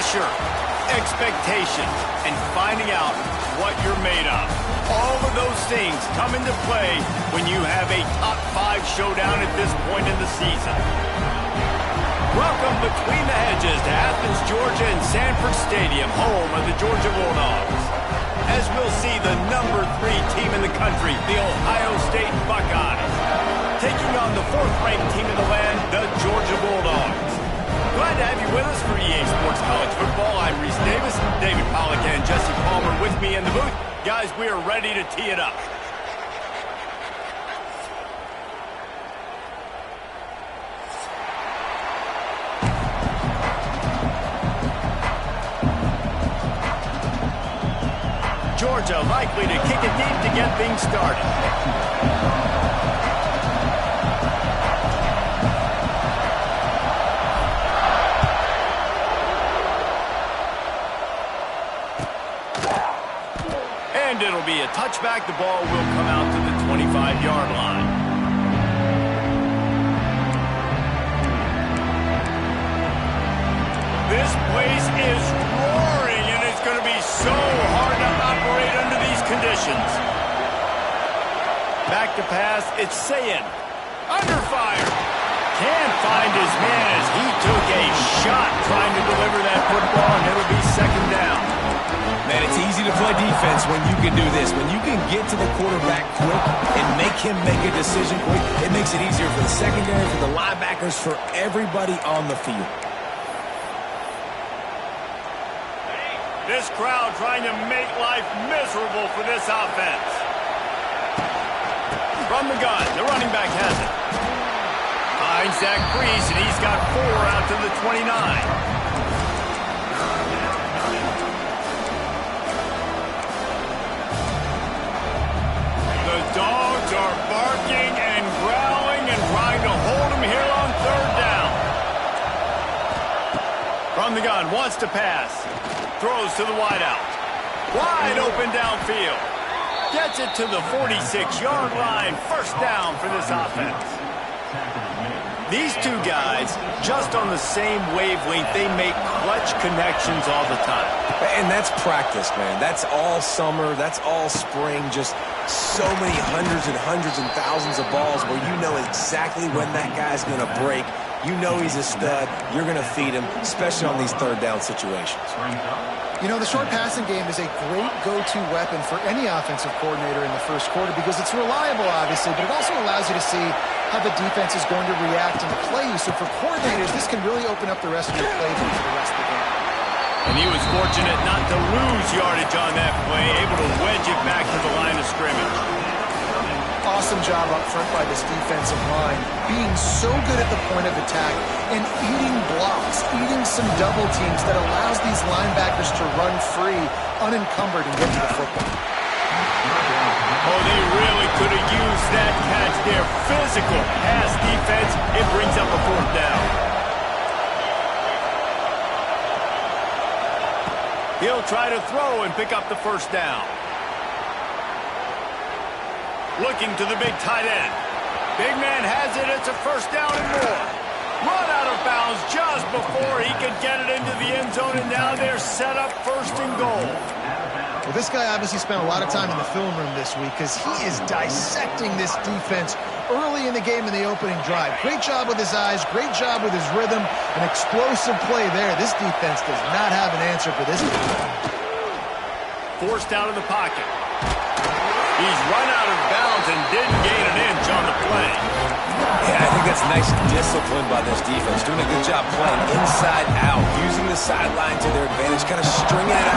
pressure, expectation, and finding out what you're made of. All of those things come into play when you have a top 5 showdown at this point in the season. Welcome between the hedges to Athens, Georgia and Sanford Stadium, home of the Georgia Bulldogs. As we'll see the number 3 team in the country, the Ohio State Buckeyes, taking on the 4th-ranked team in the land, the Georgia Bulldogs. Glad to have you with us for EA Sports College Football. I'm Reese Davis, David Pollack and Jesse Palmer with me in the booth. Guys, we are ready to tee it up. Georgia likely to kick it deep to get things started. And it'll be a touchback. The ball will come out to the 25-yard line. This place is roaring, and it's going to be so hard to operate under these conditions. Back to pass. It's Sayin. Under fire. Can't find his man as he took a shot trying to deliver that football, and it'll be second down. Man, it's easy to play defense when you can do this. When you can get to the quarterback quick and make him make a decision quick, it makes it easier for the secondary, for the linebackers, for everybody on the field. This crowd trying to make life miserable for this offense. From the gun, the running back has it. Finds Zach Priest, and he's got 4 out to the 29. Dogs are barking and growling and trying to hold him here on 3rd down. From the gun, wants to pass. Throws to the wideout. Wide open downfield. Gets it to the 46-yard line. 1st down for this offense. These 2 guys, just on the same wavelength, they make clutch connections all the time. And that's practice, man. That's all summer. That's all spring. Just so many hundreds and thousands of balls where you know exactly when that guy's going to break. You know he's a stud. You're going to feed him, especially on these 3rd down situations. You know, the short passing game is a great go-to weapon for any offensive coordinator in the 1st quarter because it's reliable, obviously, but it also allows you to see how the defense is going to react and play you. So for coordinators, this can really open up the rest of your playbook for the rest of the game. And he was fortunate not to lose yardage on that play, able to wedge it back to the line of scrimmage. Awesome job up front by this defensive line, being so good at the point of attack and eating blocks, eating some double teams that allows these linebackers to run free, unencumbered, and get to the football. Oh, they really could have used that catch there. Physical pass defense. It brings up a 4th down. He'll try to throw and pick up the 1st down. Looking to the big tight end. Big man has it. It's a 1st down and more. Run out of bounds just before he could get it into the end zone, and now they're set up 1st and goal. Well, this guy obviously spent a lot of time in the film room this week because he is dissecting this defense early in the game in the opening drive. Great job with his eyes, great job with his rhythm, an explosive play there. This defense does not have an answer for this game. Forced out of the pocket. He's run out of bounds and didn't gain an inch on the play. Yeah, I think that's nice discipline by this defense. Doing a good job playing inside out, using the sideline to their advantage, kind of stringing it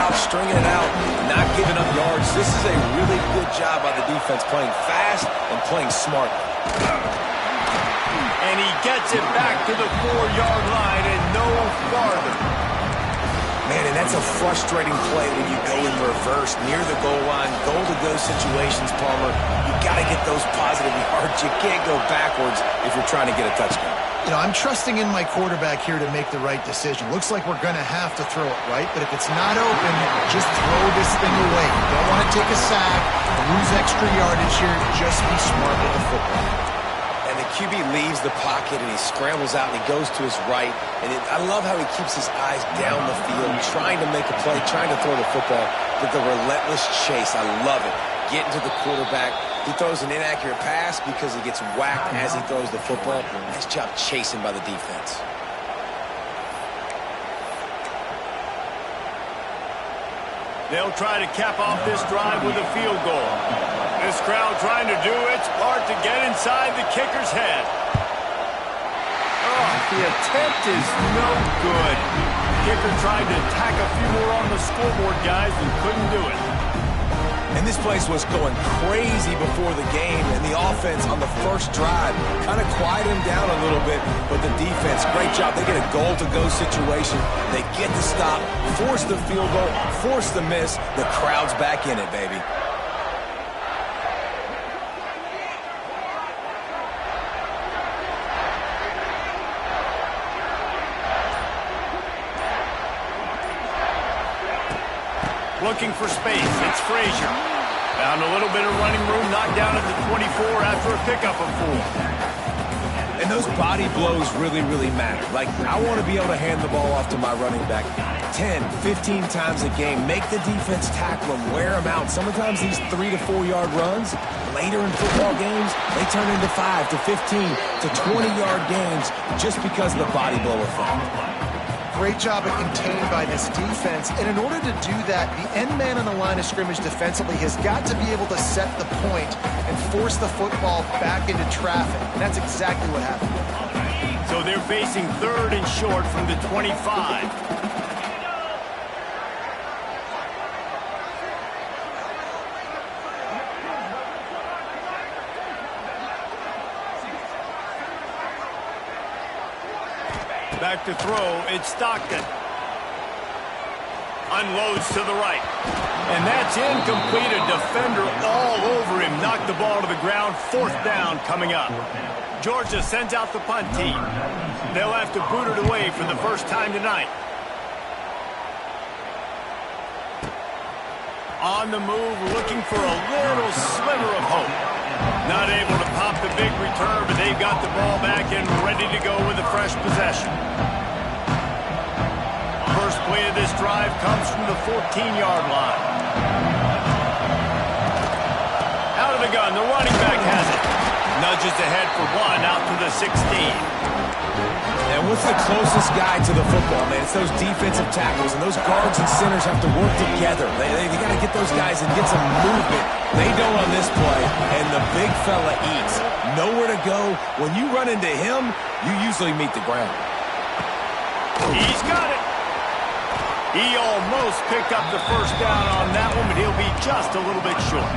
out, not giving up yards. This is a really good job by the defense, playing fast and playing smart. And he gets it back to the 4-yard line and no farther. Man, and that's a frustrating play when you go in reverse near the goal line, goal-to-go situations, Palmer. You got to get those positive yards. You can't go backwards if you're trying to get a touchdown. You know, I'm trusting in my quarterback here to make the right decision. Looks like we're going to have to throw it, right? But if it's not open, just throw this thing away. You don't want to take a sack, lose extra yardage here. Just be smart with the football. And the QB leaves the pocket and he scrambles out and he goes to his right. And I love how he keeps his eyes down the field, trying to make a play, trying to throw the football. But the relentless chase, I love it. Getting to the quarterback. He throws an inaccurate pass because he gets whacked as he throws the football. Nice job chasing by the defense. They'll try to cap off this drive with a field goal. This crowd trying to do its part to get inside the kicker's head. Oh, the attempt is no good. Kicker tried to tack a few more on the scoreboard, guys, and couldn't do it. And this place was going crazy before the game, and the offense on the first drive kind of quieted them down a little bit, but the defense, great job. They get a goal-to-go situation. They get the stop, force the field goal, force the miss. The crowd's back in it, baby. Looking for space, it's Frazier. Found a little bit of running room, knocked down at the 24 after a pickup of 4. And those body blows really, really matter. Like, I want to be able to hand the ball off to my running back 10, 15 times a game. Make the defense tackle them, wear them out. Sometimes these 3 to 4 yard runs, later in football games, they turn into 5 to 15 to 20 yard games just because of the body blow effect. Great job of contained by this defense. And in order to do that, the end man on the line of scrimmage defensively has got to be able to set the point and force the football back into traffic. And that's exactly what happened. So they're facing 3rd and short from the 25. Back to throw, it's Stockton. Unloads to the right. And that's incomplete. A defender all over him. Knocked the ball to the ground. 4th down coming up. Georgia sends out the punt team. They'll have to boot it away for the first time tonight. On the move, looking for a little sliver of hope. Not able to pop the big return, but they've got the ball back and ready to go with a fresh possession. First play of this drive comes from the 14-yard line. Out of the gun, the running back has it. Nudges ahead for 1 out to the 16. And what's the closest guy to the football, man? It's those defensive tackles, and those guards and centers have to work together. They got to get those guys and get some movement. They don't on this play, and the big fella eats. Nowhere to go. When you run into him, you usually meet the ground. He's got it. He almost picked up the first down on that one, but he'll be just a little bit short.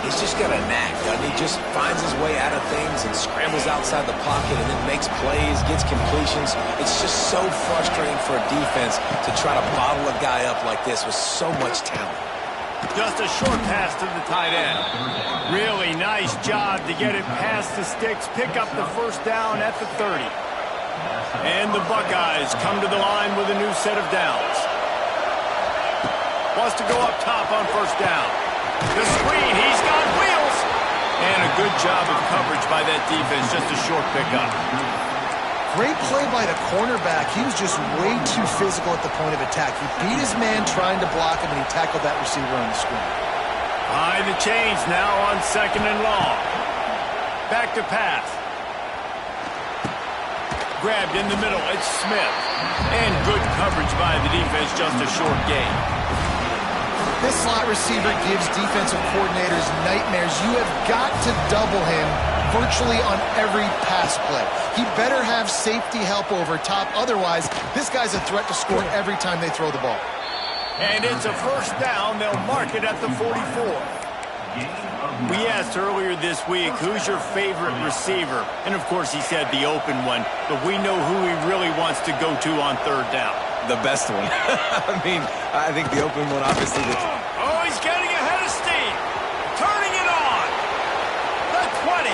He's just got a knack, doesn't he? Just finds his way out of things and scrambles outside the pocket and then makes plays, gets completions. It's just so frustrating for a defense to try to bottle a guy up like this with so much talent. Just a short pass to the tight end. Really nice job to get it past the sticks, pick up the first down at the 30. And the Buckeyes come to the line with a new set of downs. Wants to go up top on first down. The screen, he's got wheels. And a good job of coverage by that defense, just a short pickup. Great play by the cornerback. He was just way too physical at the point of attack. He beat his man trying to block him, and he tackled that receiver on the screen. Behind the chains now on 2nd and long. Back to pass. Grabbed in the middle, it's Smith. And good coverage by the defense, just a short gain. This slot receiver gives defensive coordinators nightmares. You have got to double him virtually on every pass play. He better have safety help over top. Otherwise, this guy's a threat to score every time they throw the ball. And it's a first down. They'll mark it at the 44. We asked earlier this week, who's your favorite receiver? And, of course, he said the open one. But we know who he really wants to go to on 3rd down. The best one. I mean, I think the open one, obviously. Oh, he's getting ahead of steam. Turning it on. The 20.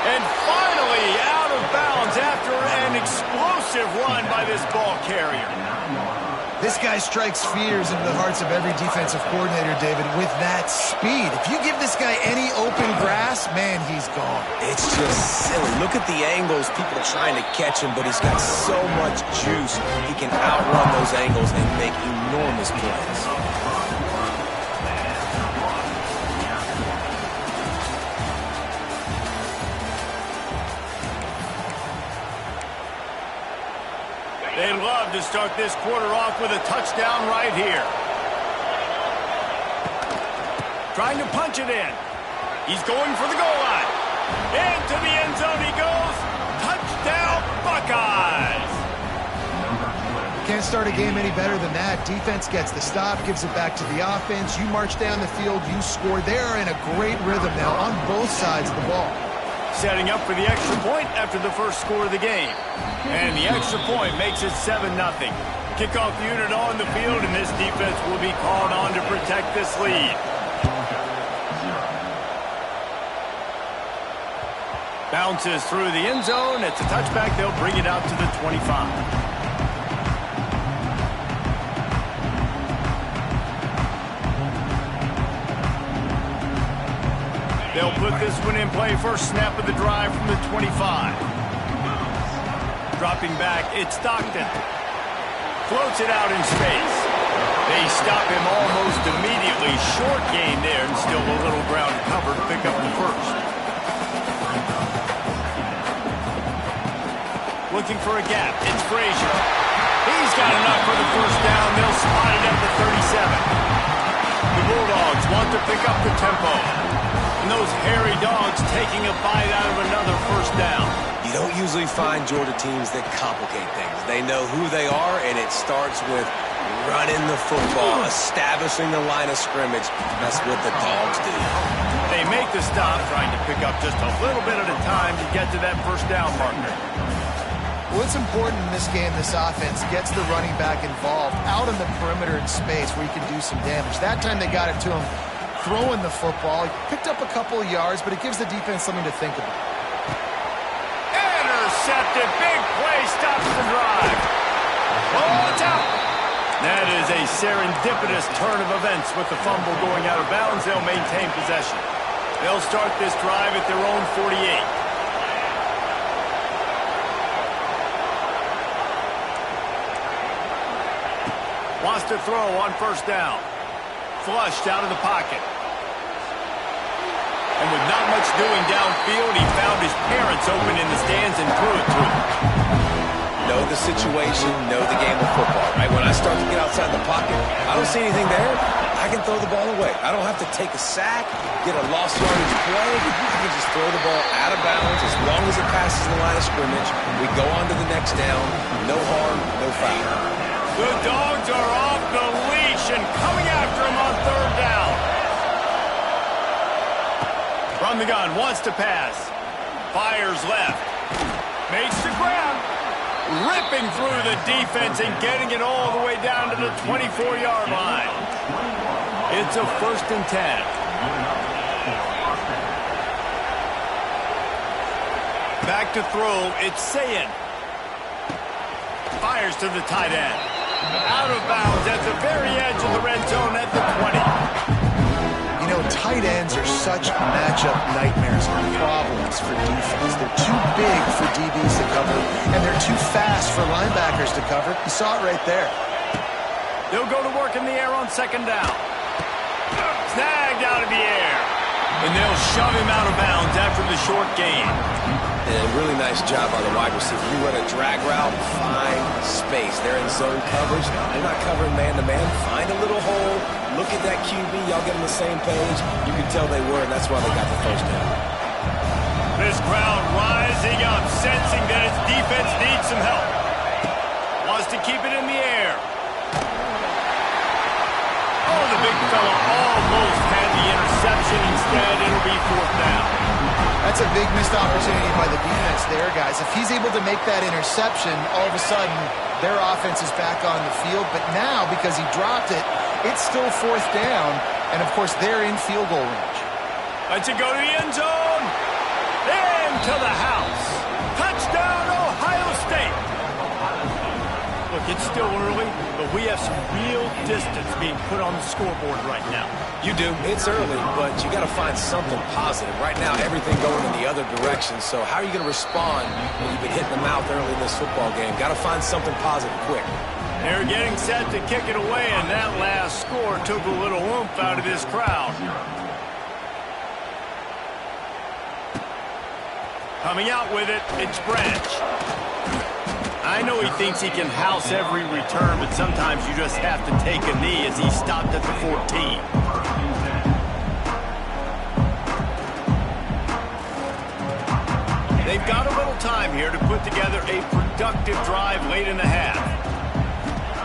And finally out of bounds after an explosive run by this ball carrier. This This guy strikes fears into the hearts of every defensive coordinator, David, with that speed. If you give this guy any open grass, man, he's gone. It's just silly. Look at the angles, people are trying to catch him, but he's got so much juice. He can outrun those angles and make enormous plays. They love to start this quarter off with a touchdown right here. Trying to punch it in. He's going for the goal line. Into the end zone he goes. Touchdown, Buckeyes. Can't start a game any better than that. Defense gets the stop, gives it back to the offense. You march down the field, you score. They're in a great rhythm now on both sides of the ball. Setting up for the extra point after the first score of the game. And the extra point makes it 7-0. Kickoff unit on the field, and this defense will be called on to protect this lead. Bounces through the end zone. It's a touchback. They'll bring it out to the 25. They'll put this one in play. First snap of the drive from the 25. Dropping back, it's Stockton. Floats it out in space. They stop him almost immediately. Short gain there, and still a little ground cover to pick up the first. Looking for a gap, it's Frazier. He's got enough for the first down. They'll spot it at the 37. The Bulldogs want to pick up the tempo. And those hairy dogs taking a bite out of another first down. You don't usually find Georgia teams that complicate things. They know who they are, and it starts with running the football, establishing the line of scrimmage. That's what the dogs do. They make the stop, trying to pick up just a little bit at a time to get to that first down marker. What's important in this game, this offense gets the running back involved out on the perimeter in space where he can do some damage. That time they got it to him throwing the football. He picked up a couple of yards, but it gives the defense something to think about. Intercepted. Big play. Stops the drive. Oh, it's out. That is a serendipitous turn of events with the fumble going out of bounds. They'll maintain possession. They'll start this drive at their own 48. Wants to throw on first down. Flushed out of the pocket. And with not much doing downfield, he found his parents open in the stands and threw it to him. Know the situation, know the game of football, right? When I start to get outside the pocket, I don't see anything there, I can throw the ball away. I don't have to take a sack, get a lost yardage play. I can just throw the ball out of bounds as long as it passes the line of scrimmage. We go on to the next down. No harm, no foul. The Dogs are off the leash and coming after him on third down. From the gun, wants to pass. Fires left. Makes the grab. Ripping through the defense and getting it all the way down to the 24-yard line. It's a 1st and 10. Back to throw, it's Sayin. Fires to the tight end. Out of bounds at the very edge of the red zone at the 20. You know, tight ends are such matchup nightmares and problems for defense. They're too big for DBs to cover, and they're too fast for linebackers to cover. You saw it right there. They'll go to work in the air on second down. Snagged out of the air. And they'll shove him out of bounds after the short gain. And a really nice job by the wide receiver. You run a drag route, find space. They're in zone coverage. They're not covering man-to-man. Find a little hole. Look at that QB. Y'all get on the same page. You can tell they were, and that's why they got the first down. This crowd rising up, sensing that its defense needs some help. Wants to keep it in the air. Oh, the big fella almost had the interception. Instead, it'll be 4th down. That's a big missed opportunity by the defense there, guys. If he's able to make that interception, all of a sudden, their offense is back on the field. But now, because he dropped it, it's still 4th down. And, of course, they're in field goal range. Let's it go to the end zone. Into the house. Touchdown, Ohio State. Look, Look, it's still early, but we have some real distance being put on the scoreboard right now. You do. It's early, but you got to find something positive. Right now, everything going in the other direction. So how are you going to respond when you've been hit in the mouth early in this football game? Got to find something positive quick. They're getting set to kick it away, and that last score took a little oomph out of this crowd. Coming out with it, it's Branch. I know he thinks he can house every return, but sometimes you just have to take a knee as he stopped at the 14. They've got a little time here to put together a productive drive late in the half.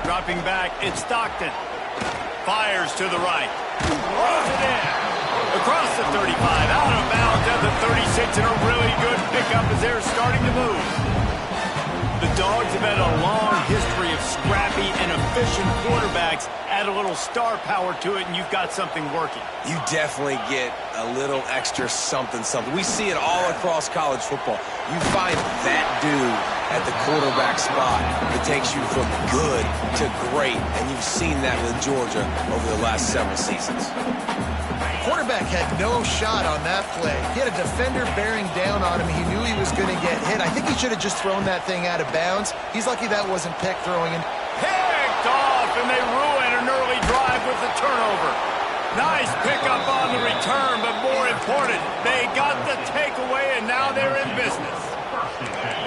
Dropping back, it's Stockton. Fires to the right. Throws it in. Across the 35, out of bounds at the 36, and a really good pickup as they're starting to move. The Dogs have had a long history of scrappy and efficient quarterbacks. Add a little star power to it, and you've got something working. You definitely get a little extra something. We see it all across college football. You find that dude at the quarterback spot that takes you from good to great, and you've seen that with Georgia over the last several seasons. Quarterback had no shot on that play. He had a defender bearing down on him. He knew he was going to get hit. I think he should have just thrown that thing out of bounds. He's lucky that wasn't pick throwing him. Picked off, and they ruin an early drive with the turnover. Nice pickup on the return, but more important, they got the takeaway, and now they're in business.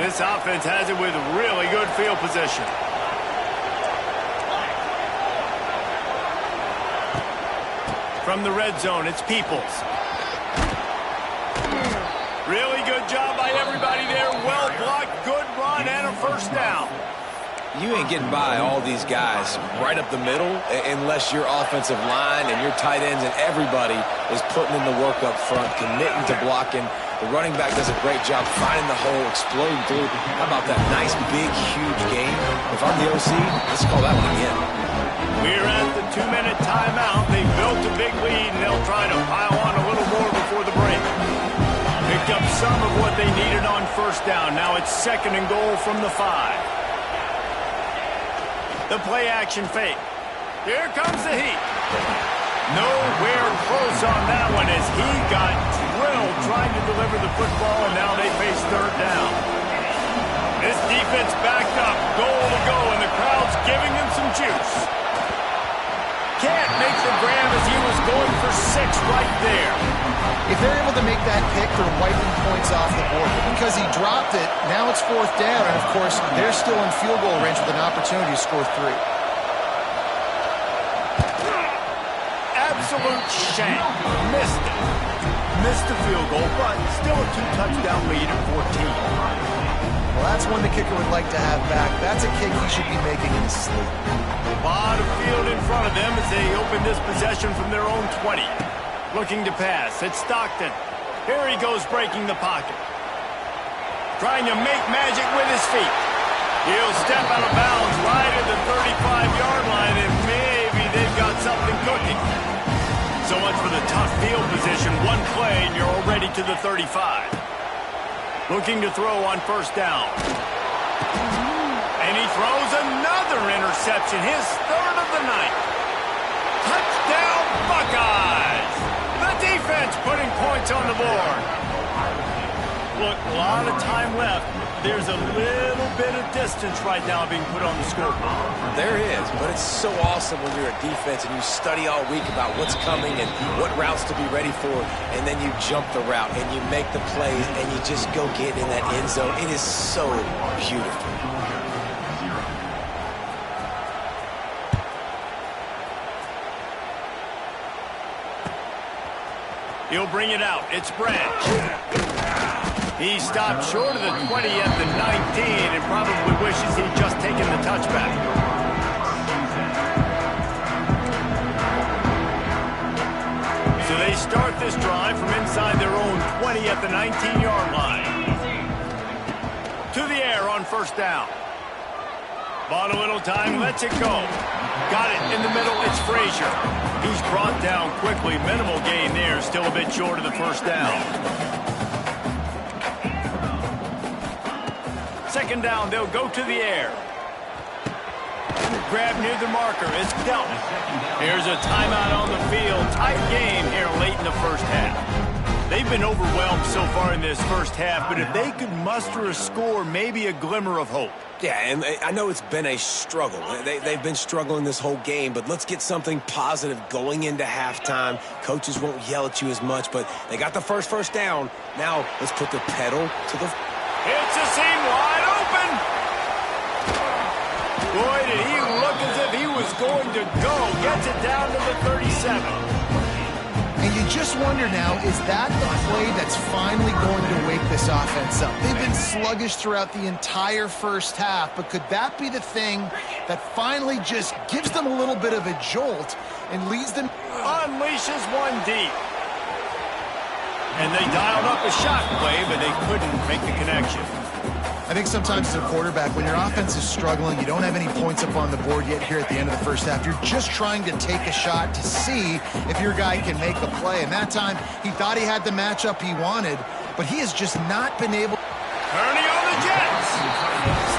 This offense has it with really good field position. From the red zone, it's Peoples. Really good job by everybody there. Well blocked, good run, and a first down. You ain't getting by all these guys right up the middle unless your offensive line and your tight ends and everybody is putting in the work up front, committing to blocking. The running back does a great job finding the hole, exploding through. How about that nice, big, huge game? If I'm the OC, let's call that one again. We're at the 2-minute timeout. They built a big lead, and they'll try to pile on a little more before the break. Picked up some of what they needed on first down. Now it's 2nd and goal from the 5. The play-action fake. Here comes the heat. Nowhere close on that one as he got drilled trying to deliver the football, and now they face 3rd down. This defense backed up, goal to go, and the crowd's giving them some juice. Can't make the grab as he was going for 6 right there. If they're able to make that pick, they're wiping points off the board. Because he dropped it, now it's 4th down, and of course, they're still in field goal range with an opportunity to score 3. Absolute shank. Missed it. Missed the field goal, but still a 2-touchdown lead at 14. Well, that's one the kicker would like to have back. That's a kick he should be making in his sleep. A lot of field in front of them as they open this possession from their own 20. Looking to pass. It's Stockton. Here he goes breaking the pocket. Trying to make magic with his feet. He'll step out of bounds right at the 35-yard line, and maybe they've got something cooking. So much for the tough field position. One play, and you're already to the 35. Looking to throw on first down. And he throws another interception, his 3rd of the night. Touchdown, Buckeyes! The defense putting points on the board. Look, a lot of time left. There's a little bit of distance right now being put on the scoreboard. There is, but it's so awesome when you're a defense and you study all week about what's coming and what routes to be ready for, and then you jump the route and you make the plays and you just go get in that end zone. It is so beautiful. He'll bring it out. It's Branch. He stopped short of the 20 at the 19 and probably wishes he'd just taken the touchback. So they start this drive from inside their own 20 at the 19-yard line. To the air on first down. Bought a little time, lets it go. Got it in the middle, it's Frazier. He's brought down quickly. Minimal gain there, still a bit short of the first down. 2nd down, they'll go to the air. grab near the marker. It's Delton. Here's a timeout on the field. Tight game here late in the first half. They've been overwhelmed so far in this first half, but if they could muster a score, maybe a glimmer of hope. Yeah, and I know it's been a struggle. They've been struggling this whole game, but let's get something positive going into halftime. Coaches won't yell at you as much, but they got the first down. Now let's put the pedal to the... It's a seam wide open. Boy, did he look as if he was going to go. Gets it down to the 37. And you just wonder now, is that the play that's finally going to wake this offense up? They've been sluggish throughout the entire first half, but could that be the thing that finally just gives them a little bit of a jolt and leads them... Unleashes one deep. And they dialed up a shot play, but they couldn't make the connection. I think sometimes as a quarterback, when your offense is struggling, you don't have any points up on the board yet here at the end of the first half. You're just trying to take a shot to see if your guy can make a play. And that time, he thought he had the matchup he wanted, but he has just not been able... Turning on the Jets.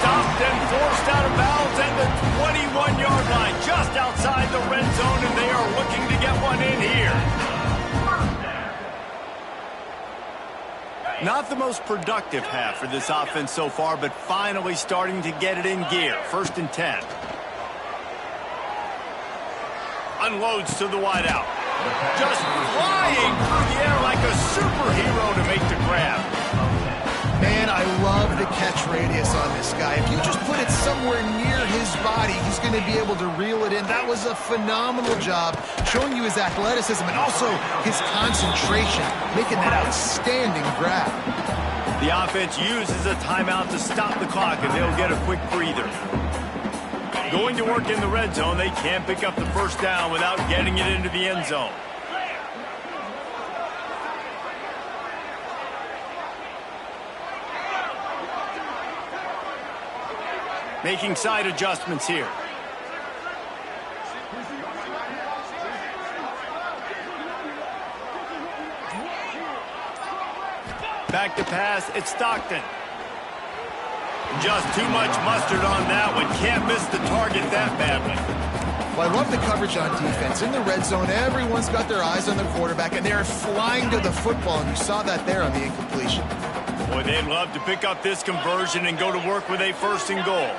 Stopped and forced out of bounds at the 21-yard line, just outside the red zone, and they are looking to get one in here. Not the most productive half for this offense so far, but finally starting to get it in gear. 1st and 10. Unloads to the wideout. Just flying through the air like a superhero to make the grab. Man, I love the catch radius on this guy. If you just put it somewhere near his body, he's going to be able to reel it in. That was a phenomenal job, showing you his athleticism and also his concentration, making that outstanding grab. The offense uses a timeout to stop the clock, and they'll get a quick breather. Going to work in the red zone, they can't pick up the first down without getting it into the end zone. Making side adjustments here. Back to pass, it's Stockton. Just too much mustard on that one. Can't miss the target that badly. Well, I love the coverage on defense. In the red zone, everyone's got their eyes on the quarterback, and they're flying to the football, and you saw that there on the incompletion. Boy, they'd love to pick up this conversion and go to work with a 1st and goal.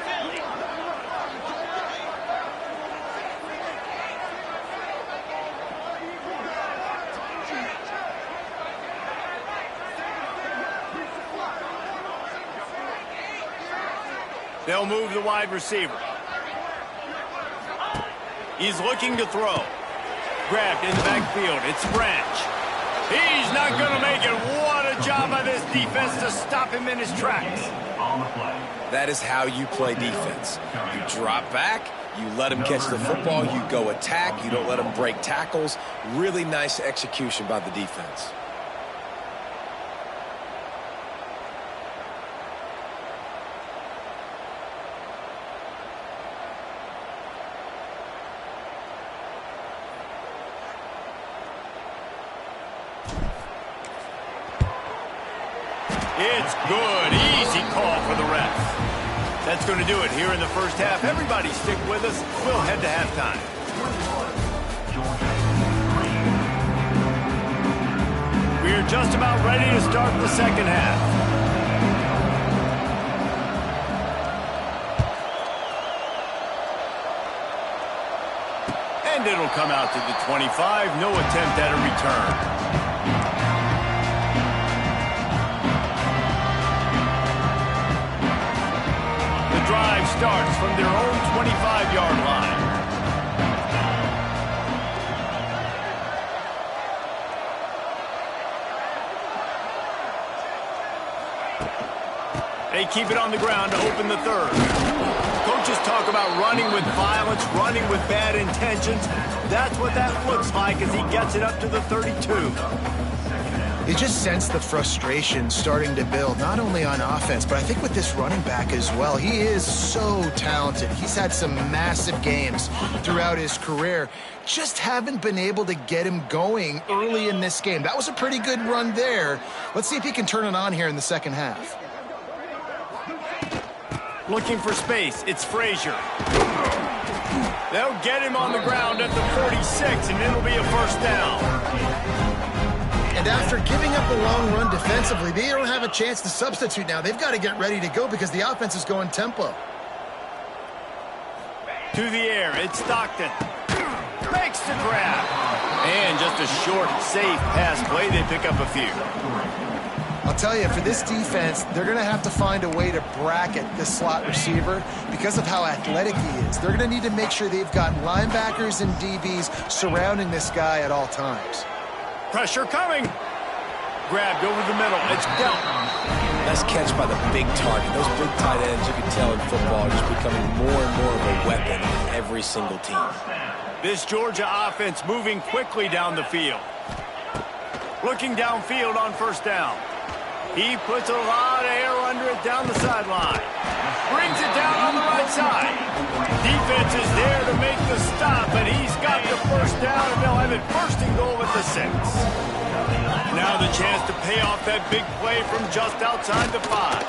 They'll move the wide receiver. He's looking to throw. Grabbed in the backfield. It's Branch. He's not going to make it. What a job by this defense to stop him in his tracks. That is how you play defense. You drop back, you let him catch the football, you go attack, you don't let him break tackles. Really nice execution by the defense. It's good. Easy call for the ref. That's going to do it here in the first half. Everybody stick with us. We'll head to halftime. We're just about ready to start the second half. And it'll come out to the 25. No attempt at a return. Drive starts from their own 25-yard line. They keep it on the ground to open the third. Coaches talk about running with violence, running with bad intentions. That's what that looks like as he gets it up to the 32. You just sense the frustration starting to build, not only on offense, but I think with this running back as well. He is so talented. He's had some massive games throughout his career. Just haven't been able to get him going early in this game. That was a pretty good run there. Let's see if he can turn it on here in the second half. Looking for space. It's Frazier. They'll get him on the ground at the 46, and it'll be a first down. And after giving up a long run defensively, they don't have a chance to substitute now. They've got to get ready to go because the offense is going tempo. To the air, it's Stockton. Makes the grab. And just a short, safe pass play. They pick up a few. I'll tell you, for this defense, they're going to have to find a way to bracket this slot receiver because of how athletic he is. They're going to need to make sure they've got linebackers and DBs surrounding this guy at all times. Pressure coming. Grabbed over the middle. It's dealt. Nice catch by the big target. Those big tight ends, you can tell in football, are just becoming more and more of a weapon in every single team. This Georgia offense moving quickly down the field. Looking downfield on first down. He puts a lot of air under it down the sideline. Brings it down on the right side. Defense is there to make the stop, and he's got the first down, and they'll have it first and goal at the 6. Now the chance to pay off that big play from just outside the 5.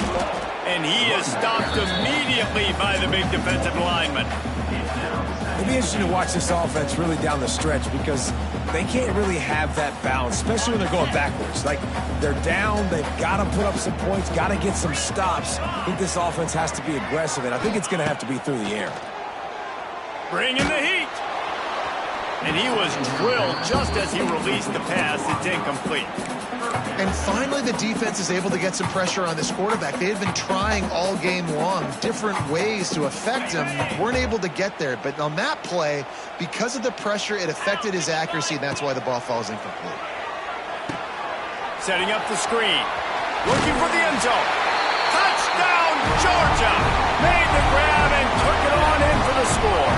And he is stopped immediately by the big defensive lineman. It'll be interesting to watch this offense really down the stretch because they can't really have that balance, especially when they're going backwards. Like, they're down, they've got to put up some points, got to get some stops. I think this offense has to be aggressive, and I think it's going to have to be through the air. Bringing the heat. And he was drilled just as he released the pass. It's incomplete. And finally, the defense is able to get some pressure on this quarterback. They had been trying all game long different ways to affect him. Weren't able to get there. But on that play, because of the pressure, it affected his accuracy, and that's why the ball falls incomplete. Setting up the screen. Looking for the end zone. Touchdown, Georgia! Made the grab and took it on in for the score.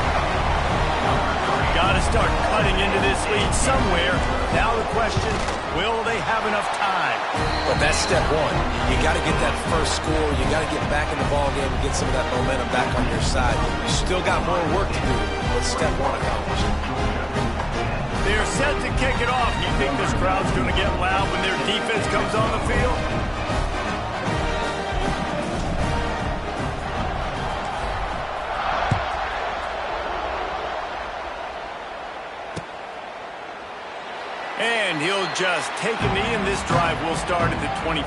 Got to start cutting into this lead somewhere. Now the question, will they have enough time? But that's step one. You got to get that first score. You got to get back in the ball game and get some of that momentum back on your side. You still got more work to do, but step one accomplished. They're set to kick it off. You think this crowd's going to get loud when their defense comes on the field? And he'll just take a knee, and this drive will start at the 25.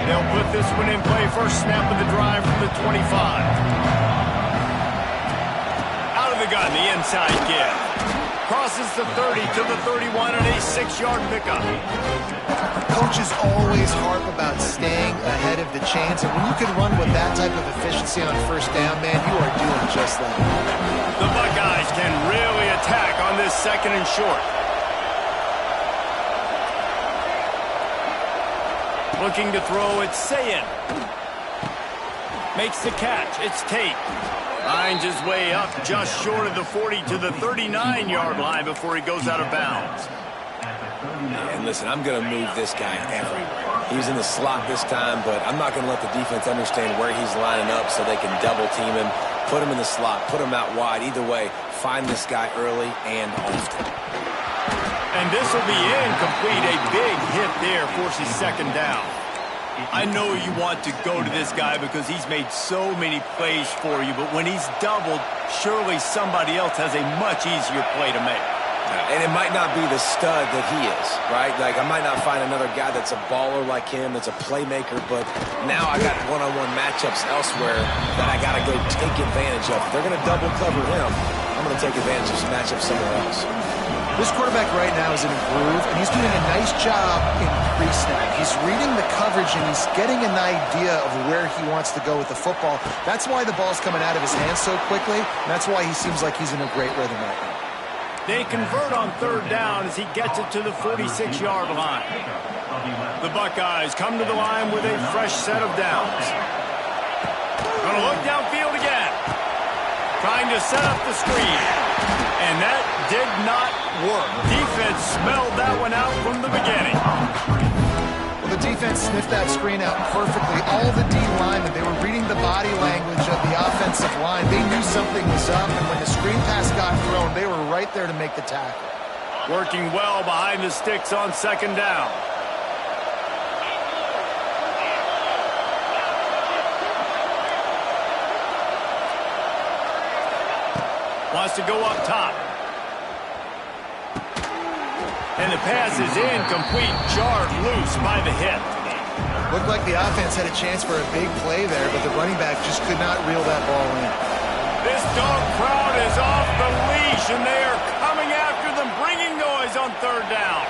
They'll put this one in play. First snap of the drive from the 25. Out of the gun, the inside give. Crosses the 30 to the 31 and a 6-yard pickup. Coaches always harp about staying ahead of the chains, and when you can run with that type of efficiency on first down, man, you are doing just that. The Buckeyes can really attack on this second and short. Looking to throw, it's Sayin. Makes the catch, it's Tate. Finds his way up just short of the 40 to the 39-yard line before he goes out of bounds. And listen, I'm going to move this guy everywhere. He's in the slot this time, but I'm not going to let the defense understand where he's lining up so they can double team him, put him in the slot, put him out wide. Either way, find this guy early and often. And this will be incomplete. A big hit there forces second down. I know you want to go to this guy because he's made so many plays for you, but when he's doubled, surely somebody else has a much easier play to make. And it might not be the stud that he is, right? Like, I might not find another guy that's a baller like him, that's a playmaker, but now I got one-on-one matchups elsewhere that I got to go take advantage of. If they're going to double cover him, I'm going to take advantage of some matchups somewhere else. This quarterback right now is in a groove, and he's doing a nice job in pre-snap. He's reading the coverage, and he's getting an idea of where he wants to go with the football. That's why the ball's coming out of his hands so quickly, and that's why he seems like he's in a great rhythm right now. They convert on third down as he gets it to the 46-yard line. The Buckeyes come to the line with a fresh set of downs. Going to look downfield again. Trying to set up the screen. And that did not work. Defense smelled that one out from the beginning. Well, the defense sniffed that screen out perfectly. All the D linemen, they were reading the body language of the offensive line. They knew something was up, and when the screen pass got thrown, they were right there to make the tackle. Working well behind the sticks on second down. Wants to go up top. And the pass is incomplete, jarred loose by the hip. Looked like the offense had a chance for a big play there, but the running back just could not reel that ball in. This dog crowd is off the leash, and they are coming after them, bringing noise on third down.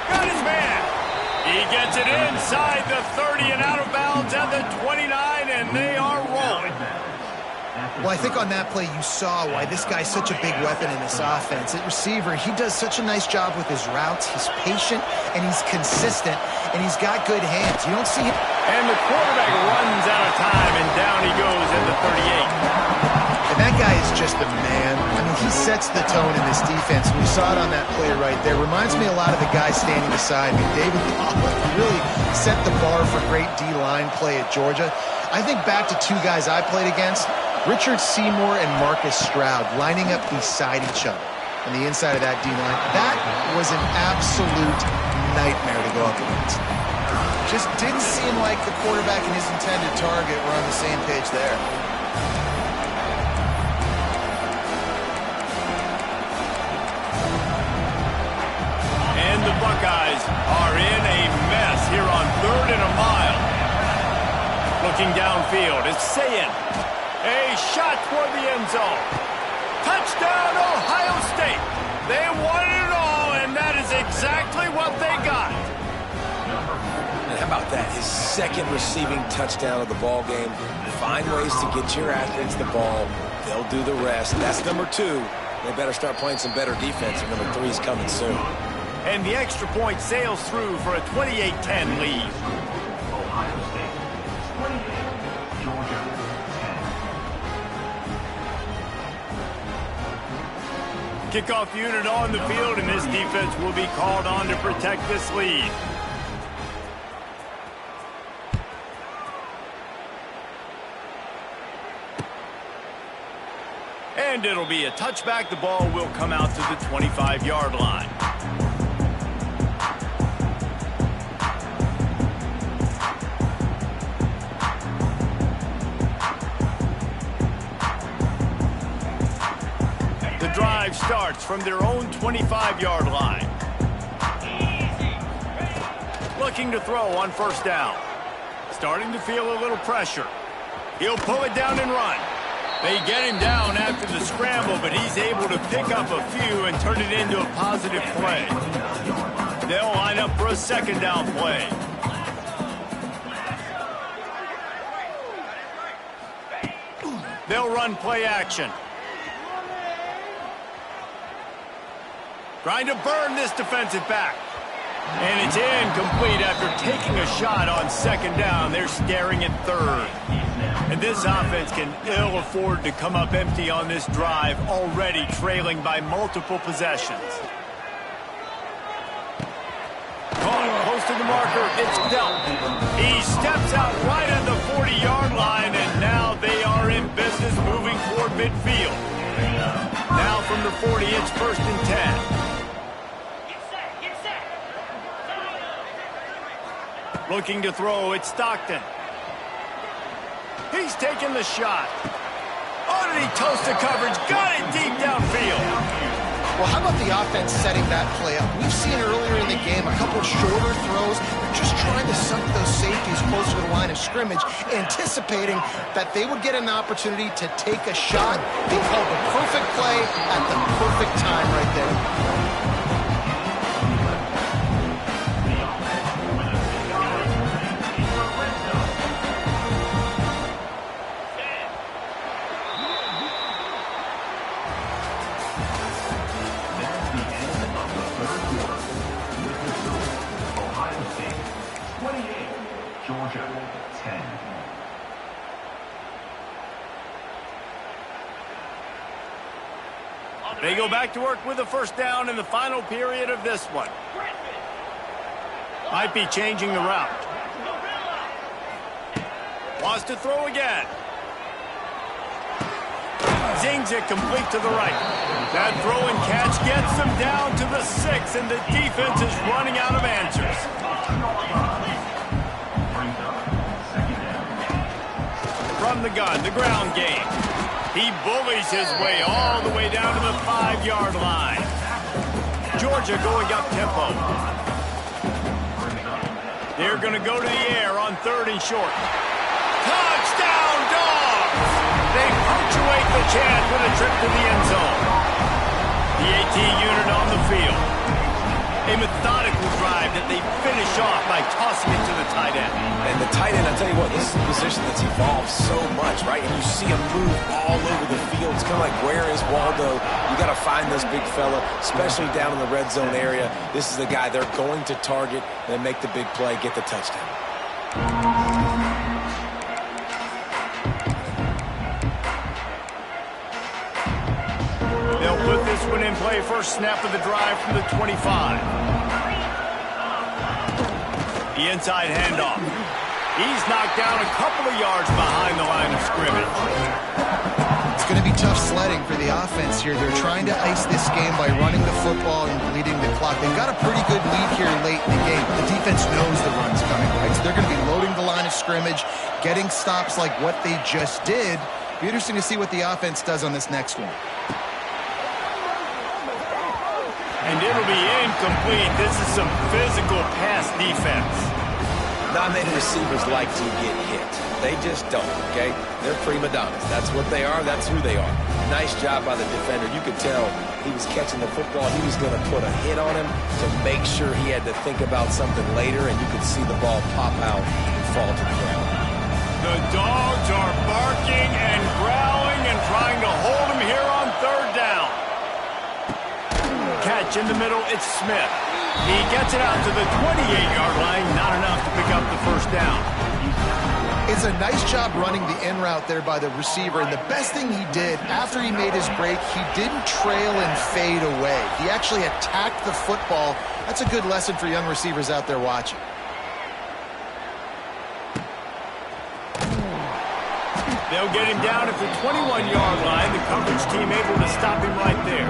Got his man. He gets it inside the 30 and out of bounds at the 29, and they are rolling. Well, I think on that play you saw why this guy's such a big weapon in this offense. At receiver, he does such a nice job with his routes. He's patient, and he's consistent, and he's got good hands. You don't see him. And the quarterback runs out of time, and down he goes at the 38. And that guy is just a man. I mean, he sets the tone in this defense. We saw it on that play right there. Reminds me a lot of the guy standing beside me, David Pollock. He really set the bar for great D-line play at Georgia. I think back to two guys I played against, Richard Seymour and Marcus Stroud, lining up beside each other on the inside of that D-line. That was an absolute nightmare to go up against. Just didn't seem like the quarterback and his intended target were on the same page there. And the Buckeyes are in a mess here on 3rd and a mile. Looking downfield, it's Sayin. A shot toward the end zone. Touchdown, Ohio State. They wanted it all, and that is exactly what they got. And how about that? His second receiving touchdown of the ball game. Find ways to get your athletes the ball. They'll do the rest. That's number 2. They better start playing some better defense, and number 3 is coming soon. And the extra point sails through for a 28-10 lead. Ohio State 28, Georgia 10. Kickoff unit on the field, and this defense will be called on to protect this lead. And it'll be a touchback. The ball will come out to the 25-yard line. Drive starts from their own 25-yard line. Looking to throw on first down. Starting to feel a little pressure. He'll pull it down and run. They get him down after the scramble, but he's able to pick up a few and turn it into a positive play. They'll line up for a second down play. They'll run play action. Trying to burn this defensive back. And it's incomplete after taking a shot on second down. They're staring at third. And this offense can ill afford to come up empty on this drive, already trailing by multiple possessions. Caught close to the marker. It's dealt. He steps out right at the 40-yard line, and now they are in business moving toward midfield. Now from the 40, it's 1st and 10. Looking to throw, it's Stockton. He's taking the shot. Oh, did he toast the coverage? Got it deep downfield. Well, how about the offense setting that play up? We've seen earlier in the game a couple shorter throws. They're just trying to suck those safeties closer to the line of scrimmage, anticipating that they would get an opportunity to take a shot. They called the perfect play at the perfect time right there. They go back to work with a first down in the final period of this one. Might be changing the route. Wants to throw again. Zings it complete to the right. That throw and catch gets them down to the 6, and the defense is running out of answers. From the gun, the ground game. He bullies his way all the way down to the 5-yard line. Georgia going up tempo. They're going to go to the air on 3rd and short. Touchdown, Dogs! They punctuate the chant with a trip to the end zone. The AT unit on the field. A methodical drive that they finish off by tossing it to the tight end. And the tight end, I tell you what, this is a position that's evolved so much, right? And you see him move all over the field. It's kind of like, where is Waldo? You got to find this big fella, especially down in the red zone area. This is the guy they're going to target and make the big play, get the touchdown. They'll put this one in play. First snap of the drive from the 25. The inside handoff. He's knocked down a couple of yards behind the line of scrimmage. It's going to be tough sledding for the offense here. They're trying to ice this game by running the football and bleeding the clock. They've got a pretty good lead here late in the game. The defense knows the run's coming, right? So they're going to be loading the line of scrimmage, getting stops like what they just did. Be interesting to see what the offense does on this next one. And it'll be incomplete. This is some physical pass defense. Not many receivers like to get hit. They just don't, okay? They're prima donnas. That's what they are. That's who they are. Nice job by the defender. You could tell he was catching the football. He was going to put a hit on him to make sure he had to think about something later, and you could see the ball pop out and fall to the ground. The Dogs are barking and growling and trying to hold him here on 3rd down. Catch in the middle, it's Smith. He gets it out to the 28-yard line, not enough to pick up the first down. It's a nice job running the in route there by the receiver, and the best thing he did after he made his break, he didn't trail and fade away. He actually attacked the football. That's a good lesson for young receivers out there watching. They'll get him down at the 21-yard line. The coverage team able to stop him right there.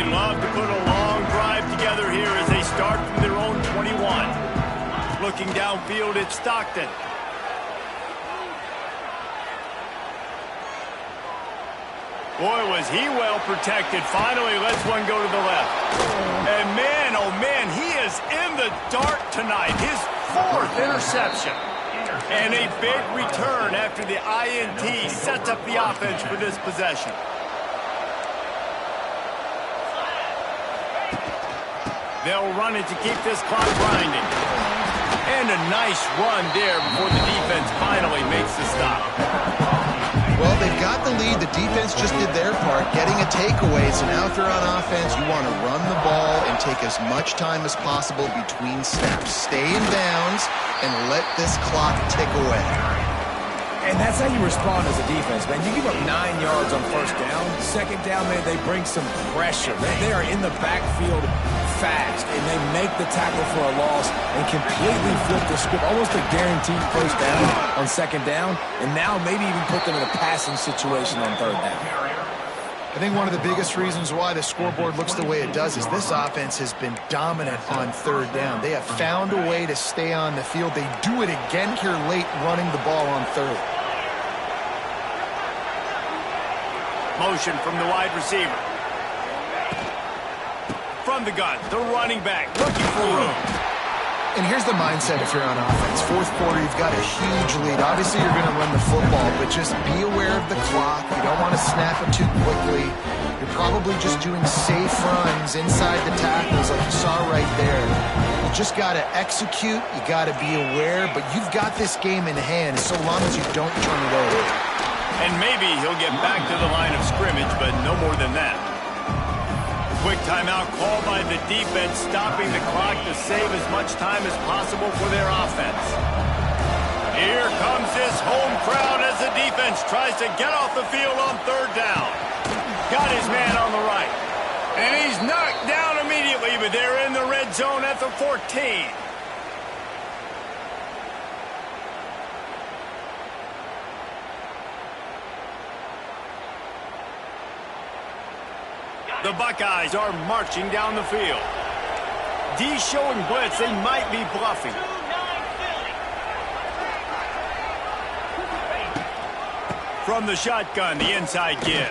Love to put a long drive together here as they start from their own 21. Looking downfield, it's Stockton. Boy, was he well protected. Finally lets one go to the left. And man, oh man, he is in the dark tonight. His 4th interception. And a big return after the INT sets up the offense for this possession. They'll run it to keep this clock grinding. And a nice run there before the defense finally makes the stop. Well, they've got the lead. The defense just did their part, getting a takeaway. So now if you're on offense, you want to run the ball and take as much time as possible between snaps. Stay in bounds and let this clock tick away. And that's how you respond as a defense, man. You give up 9 yards on 1st down. 2nd down, man, they bring some pressure. They are in the backfield fast, and they make the tackle for a loss and completely flip the script. Almost a guaranteed 1st down on 2nd down, and now maybe even put them in a passing situation on 3rd down. I think one of the biggest reasons why the scoreboard looks the way it does is this offense has been dominant on 3rd down. They have found a way to stay on the field. They do it again here late, running the ball on 3rd. Motion from the wide receiver. From the gun, the running back looking for room. And here's the mindset if you're on offense. 4th quarter, you've got a huge lead. Obviously, you're going to run the football, but just be aware of the clock. You don't want to snap it too quickly. You're probably just doing safe runs inside the tackles like you saw right there. You just got to execute. You got to be aware, but you've got this game in hand so long as you don't turn it over. And maybe he'll get back to the line of scrimmage, but no more than that. Quick timeout called by the defense, stopping the clock to save as much time as possible for their offense. Here comes this home crowd as the defense tries to get off the field on third down. Got his man on the right. And he's knocked down immediately, but they're in the red zone at the 14. The Buckeyes are marching down the field. D showing blitz. They might be bluffing. From the shotgun, the inside give.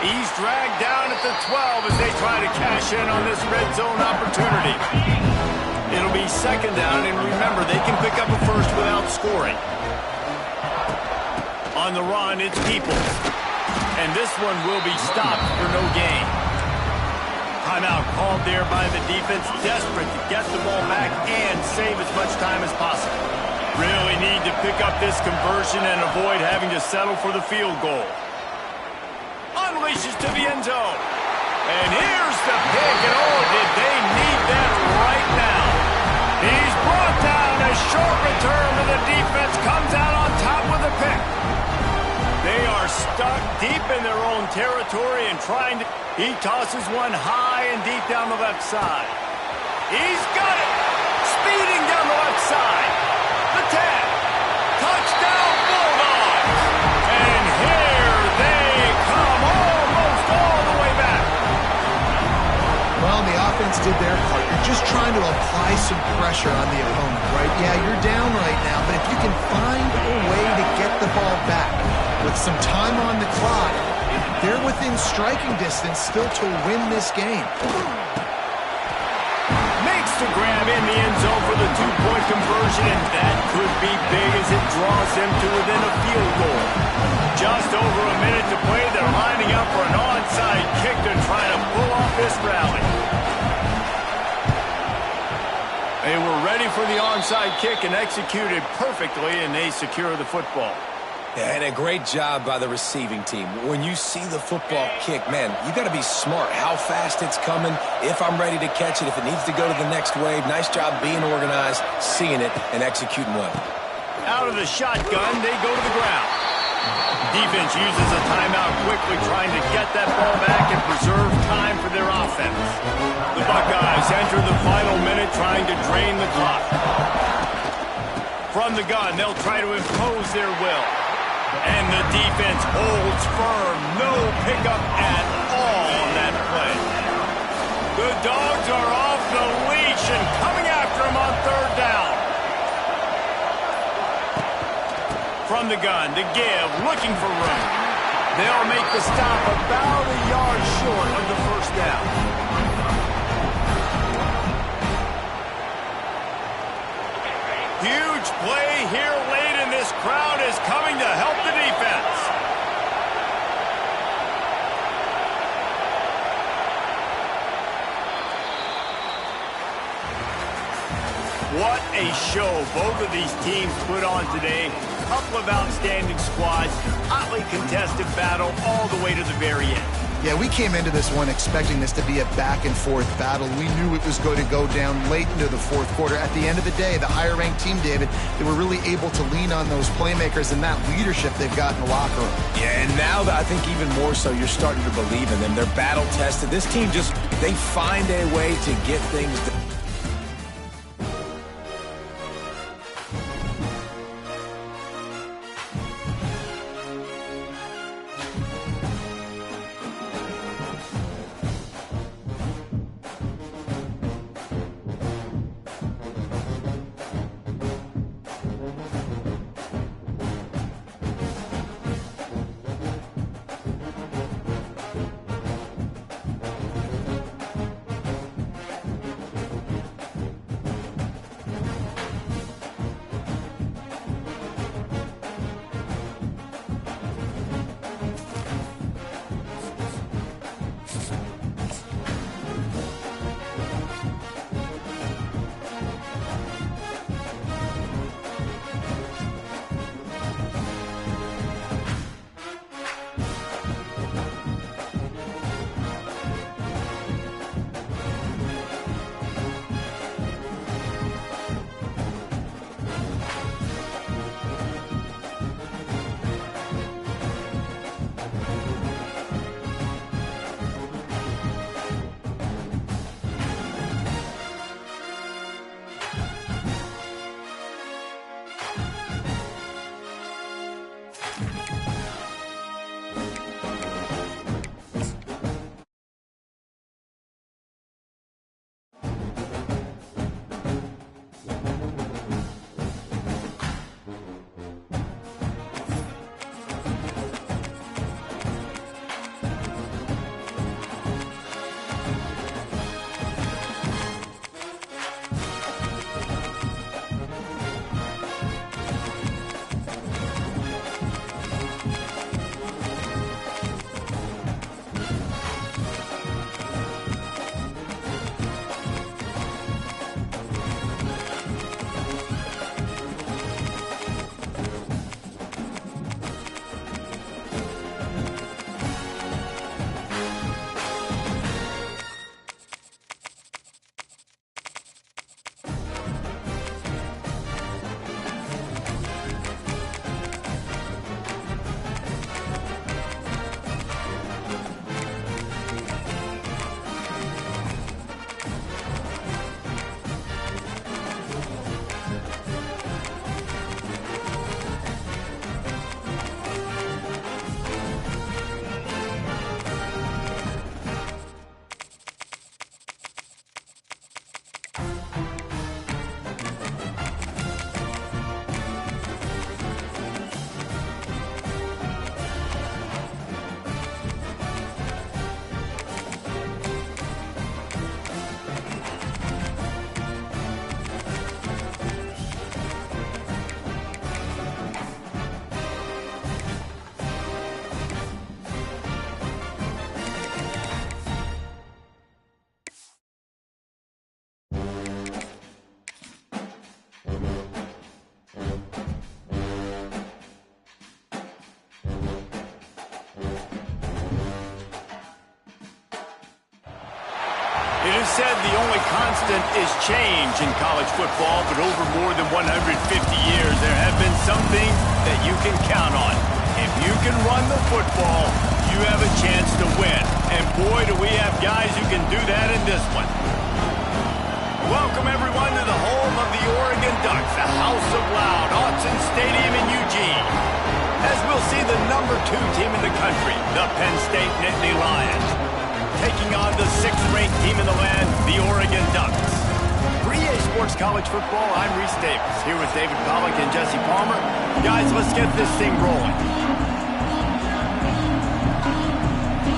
He's dragged down at the 12 as they try to cash in on this red zone opportunity. It'll be second down, and remember, they can pick up a first without scoring. On the run, it's Peoples. And this one will be stopped for no gain. Timeout called there by the defense, desperate to get the ball back and save as much time as possible. Really need to pick up this conversion and avoid having to settle for the field goal. Unleashes to the end zone. And here's the pick, and oh, did they need that right now. He's brought down. A short return, and the defense comes out on top with a pick. They are stuck deep in their own territory and trying to... He tosses one high and deep down the left side. He's got it! Speeding down the left side. The 10. Touchdown Bulldogs! And here they come almost all the way back. Well, the offense did their part. You're just trying to apply some pressure on the opponent, right? Yeah, you're down right now, but if you can find a way to get the ball back with some time on the clock, they're within striking distance still to win this game. Makes the grab in the end zone for the two-point conversion, and that could be big as it draws them to within a field goal. Just over a minute to play. They're lining up for an onside kick to try to pull off this rally. They were ready for the onside kick and executed perfectly, and they secure the football. Yeah, and a great job by the receiving team. When you see the football kick, man, you got to be smart. How fast it's coming, if I'm ready to catch it, if it needs to go to the next wave. Nice job being organized, seeing it, and executing well. Out of the shotgun, they go to the ground. Defense uses a timeout quickly, trying to get that ball back and preserve time for their offense. The Buckeyes enter the final minute trying to drain the clock. From the gun, they'll try to impose their will. And the defense holds firm. No pickup at all on that play. The Dogs are off the leash and coming after him on third down. From the gun, to give, looking for room. They'll make the stop about a yard short of the first down. Huge play here late, and this crowd is coming to help the defense. What a show both of these teams put on today. Couple of outstanding squads, hotly contested battle all the way to the very end. Yeah, we came into this one expecting this to be a back-and-forth battle. We knew it was going to go down late into the fourth quarter. At the end of the day, the higher-ranked team, David, they were really able to lean on those playmakers and that leadership they've got in the locker room. Yeah, and now I think even more so, you're starting to believe in them. They're battle-tested. This team just, they find a way to get things done. said the only constant is change in college football, but over more than 150 years, there have been some things that you can count on. If you can run the football, you have a chance to win. And boy, do we have guys who can do that in this one. Welcome, everyone, to the home of the Oregon Ducks, the House of Loud, Autzen Stadium in Eugene. As we'll see the #2 team in the country, the Penn State Nittany Lions, taking on the 6th-ranked team in the land, the Oregon Ducks. For EA Sports College Football, I'm Reese Davis, here with David Pollack and Jesse Palmer. Guys, let's get this thing rolling.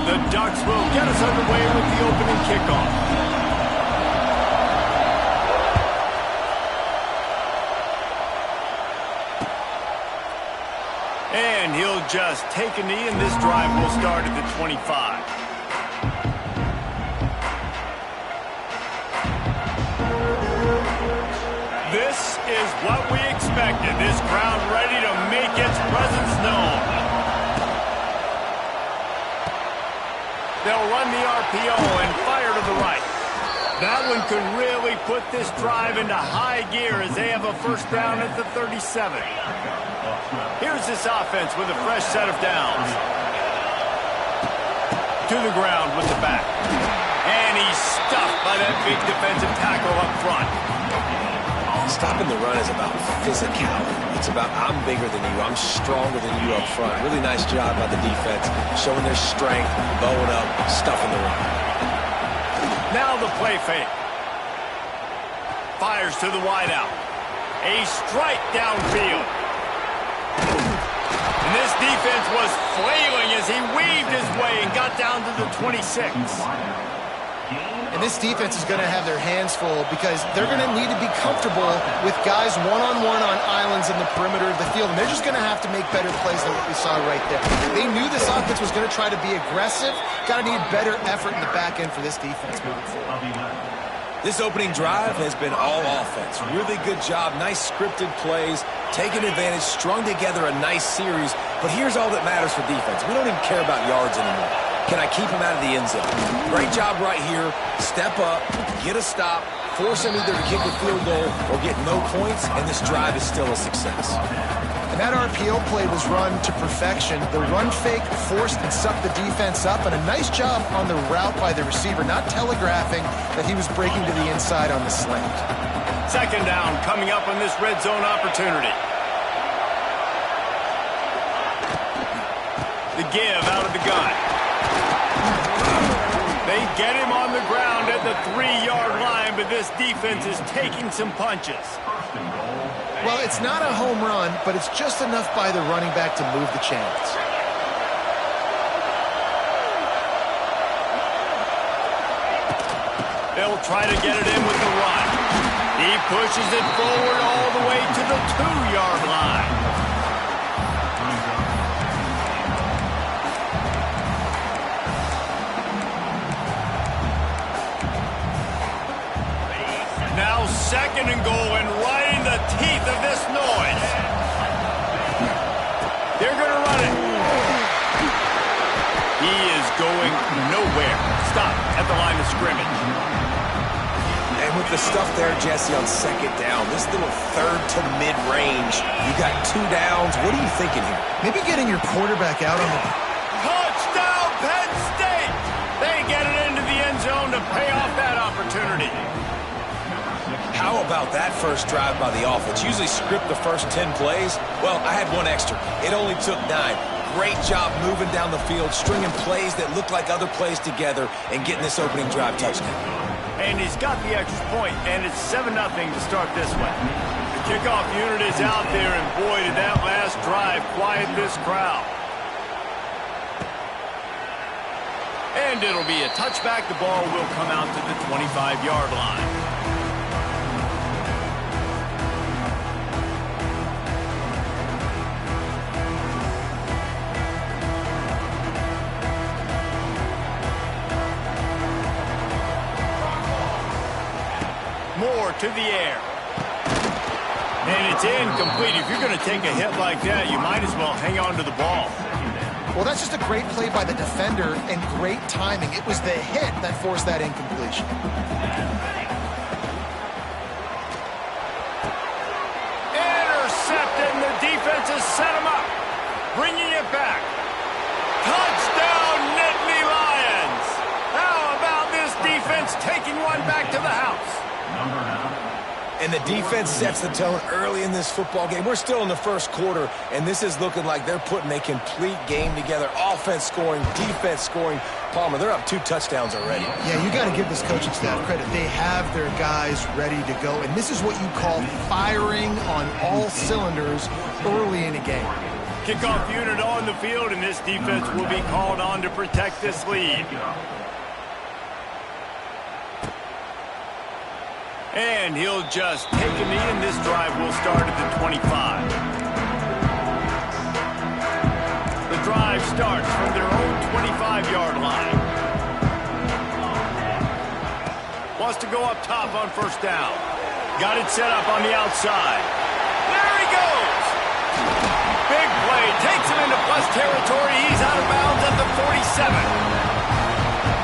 The Ducks will get us underway with the opening kickoff. And he'll just take a knee, and this drive will start at the 25. This is what we expected. This crowd ready to make its presence known. They'll run the RPO and fire to the right. That one could really put this drive into high gear as they have a first down at the 37. Here's this offense with a fresh set of downs. To the ground with the back. And he's stuffed by that big defensive tackle up front. Stopping the run is about physicality. It's about I'm bigger than you, I'm stronger than you up front. Really nice job by the defense, showing their strength, bowing up, stuffing the run. Now the play fake. Fires to the wideout. A strike downfield. And this defense was flailing as he weaved his way and got down to the 26. And this defense is going to have their hands full because they're going to need to be comfortable with guys one-on-one on islands in the perimeter of the field. And they're just going to have to make better plays than what we saw right there. They knew this offense was going to try to be aggressive. Got to need better effort in the back end for this defense moving forward. This opening drive has been all offense. Really good job, nice scripted plays, taking advantage, strung together a nice series. But here's all that matters for defense. We don't even care about yards anymore. Can I keep him out of the end zone? Great job right here. Step up, get a stop, force him either to kick a field goal or get no points, and this drive is still a success. And that RPO play was run to perfection. The run fake forced and sucked the defense up, and a nice job on the route by the receiver, not telegraphing that he was breaking to the inside on the slant. Second down coming up on this red zone opportunity. The give out of the gun. They get him on the ground at the 3-yard line, but this defense is taking some punches. Well, it's not a home run, but it's just enough by the running back to move the chains. They'll try to get it in with the run. He pushes it forward all the way to the 2-yard line. Now second and goal, and right in the teeth of this noise. They're going to run it. He is going nowhere. Stop at the line of scrimmage. And with the stuff there, Jesse, on second down, this little third to mid-range, you got 2 downs. What are you thinking here? Maybe getting your quarterback out on the... Touchdown, Penn State! They get it into the end zone to pay off that opportunity. How about that first drive by the offense? Usually script the first 10 plays. Well, I had one extra. It only took 9. Great job moving down the field, stringing plays that look like other plays together, and getting this opening drive touchdown. And he's got the extra point, and it's 7-0 to start this one. The kickoff unit is out there, and boy, did that last drive quiet this crowd. And it'll be a touchback. The ball will come out to the 25-yard line. Moore to the air. And it's incomplete. If you're going to take a hit like that, you might as well hang on to the ball. Well, that's just a great play by the defender and great timing. It was the hit that forced that incompletion. Intercepted, and the defense has set him up. Bringing it back. Touchdown, Nittany Lions! How about this defense taking one back to the house? And the defense sets the tone early in this football game. We're still in the first quarter, and this is looking like they're putting a complete game together. Offense scoring, defense scoring. Palmer, they're up 2 touchdowns already. Yeah, you got to give this coaching staff credit. They have their guys ready to go, and this is what you call firing on all cylinders early in a game. Kickoff unit on the field, and this defense will be called on to protect this lead. And he'll just take a knee, and this drive will start at the 25. The drive starts from their own 25-yard line. Wants to go up top on first down. Got it set up on the outside. There he goes! Big play, takes him into plus territory. He's out of bounds at the 47.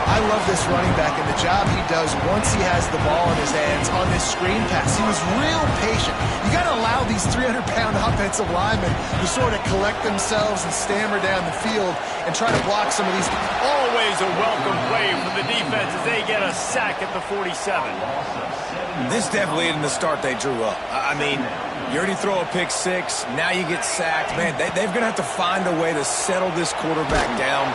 I love this running back and the job he does once he has the ball in his hands on this screen pass. He was real patient. You got to allow these 300-pound offensive linemen to sort of collect themselves and stammer down the field and try to block some of these. Always a welcome play for the defense as they get a sack at the 47. This definitely isn't the start they drew up. I mean, you already throw a pick 6, now you get sacked. Man, they're going to have to find a way to settle this quarterback down,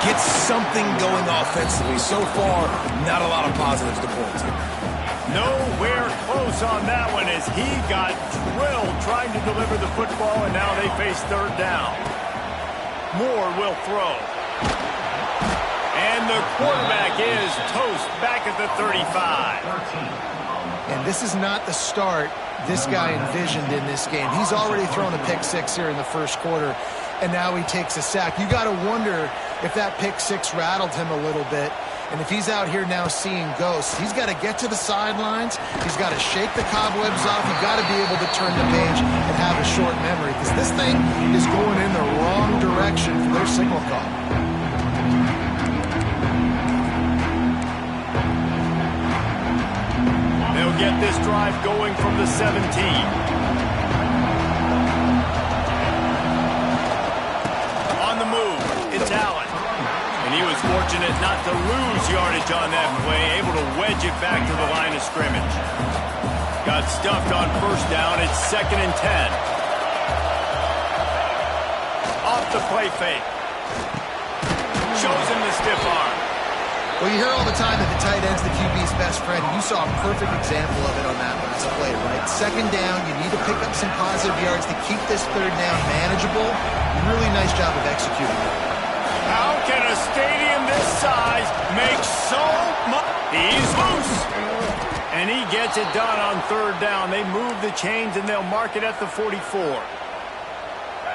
get something going offensively. So far, not a lot of positives to point to. Nowhere close on that one as he got drilled trying to deliver the football, and now they face third down. Moore will throw. And the quarterback is toast back at the 35. And this is not the start this guy envisioned in this game. He's already thrown a pick 6 here in the first quarter, and now he takes a sack. You got to wonder if that pick 6 rattled him a little bit. And if he's out here now seeing ghosts, he's got to get to the sidelines. He's got to shake the cobwebs off. You've got to be able to turn the page and have a short memory, because this thing is going in the wrong direction for their signal call. They'll get this drive going from the 17. On the move, it's Allen. And he was fortunate not to lose yardage on that play, able to wedge it back to the line of scrimmage. Got stuffed on first down. It's 2nd and 10. Off the play fake. Shows him the stiff arm. Well, you hear all the time that the tight end's the QB's best friend. You saw a perfect example of it on that last play, right? 2nd down, you need to pick up some positive yards to keep this 3rd down manageable. Really nice job of executing it. How can a stadium this size make so much? He's loose. And he gets it done on 3rd down. They move the chains, and they'll mark it at the 44.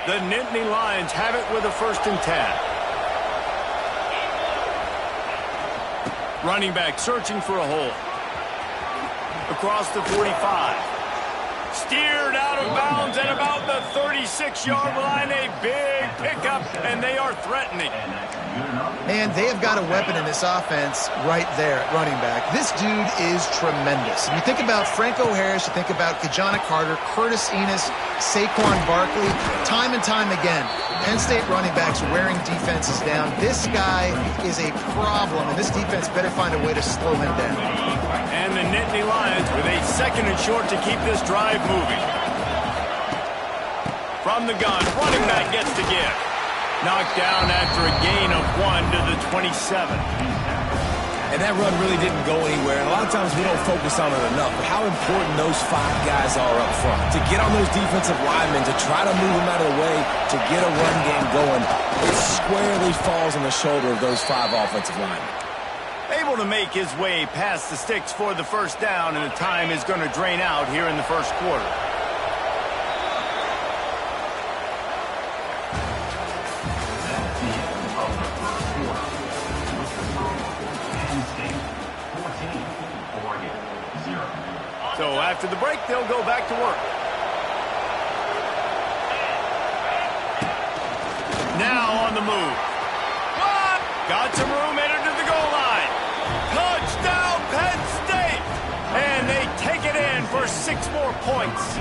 The Nittany Lions have it with a 1st and 10. Running back searching for a hole. Across the 45. Steered out of bounds at about the 36-yard line. A big pickup, and they are threatening. Man, they have got a weapon in this offense right there at running back. This dude is tremendous. You think about Franco Harris, you think about Kajana Carter, Curtis Enos, Saquon Barkley, time and time again. Penn State running backs wearing defenses down. This guy is a problem, and this defense better find a way to slow him down. And the Nittany Lions with a 2nd and short to keep this drive moving. From the gun, running back gets the give. Knocked down after a gain of 1 to the 27. And that run really didn't go anywhere. And a lot of times we don't focus on it enough. But how important those 5 guys are up front. To get on those defensive linemen, to try to move them out of the way, to get a run game going, it squarely falls on the shoulder of those 5 offensive linemen. Able to make his way past the sticks for the 1st down, and the time is going to drain out here in the first quarter. So after the break, they'll go back to work. Now on the move. What? Got some room, entered to the goal line. Touchdown, Penn State! And they take it in for 6 more points.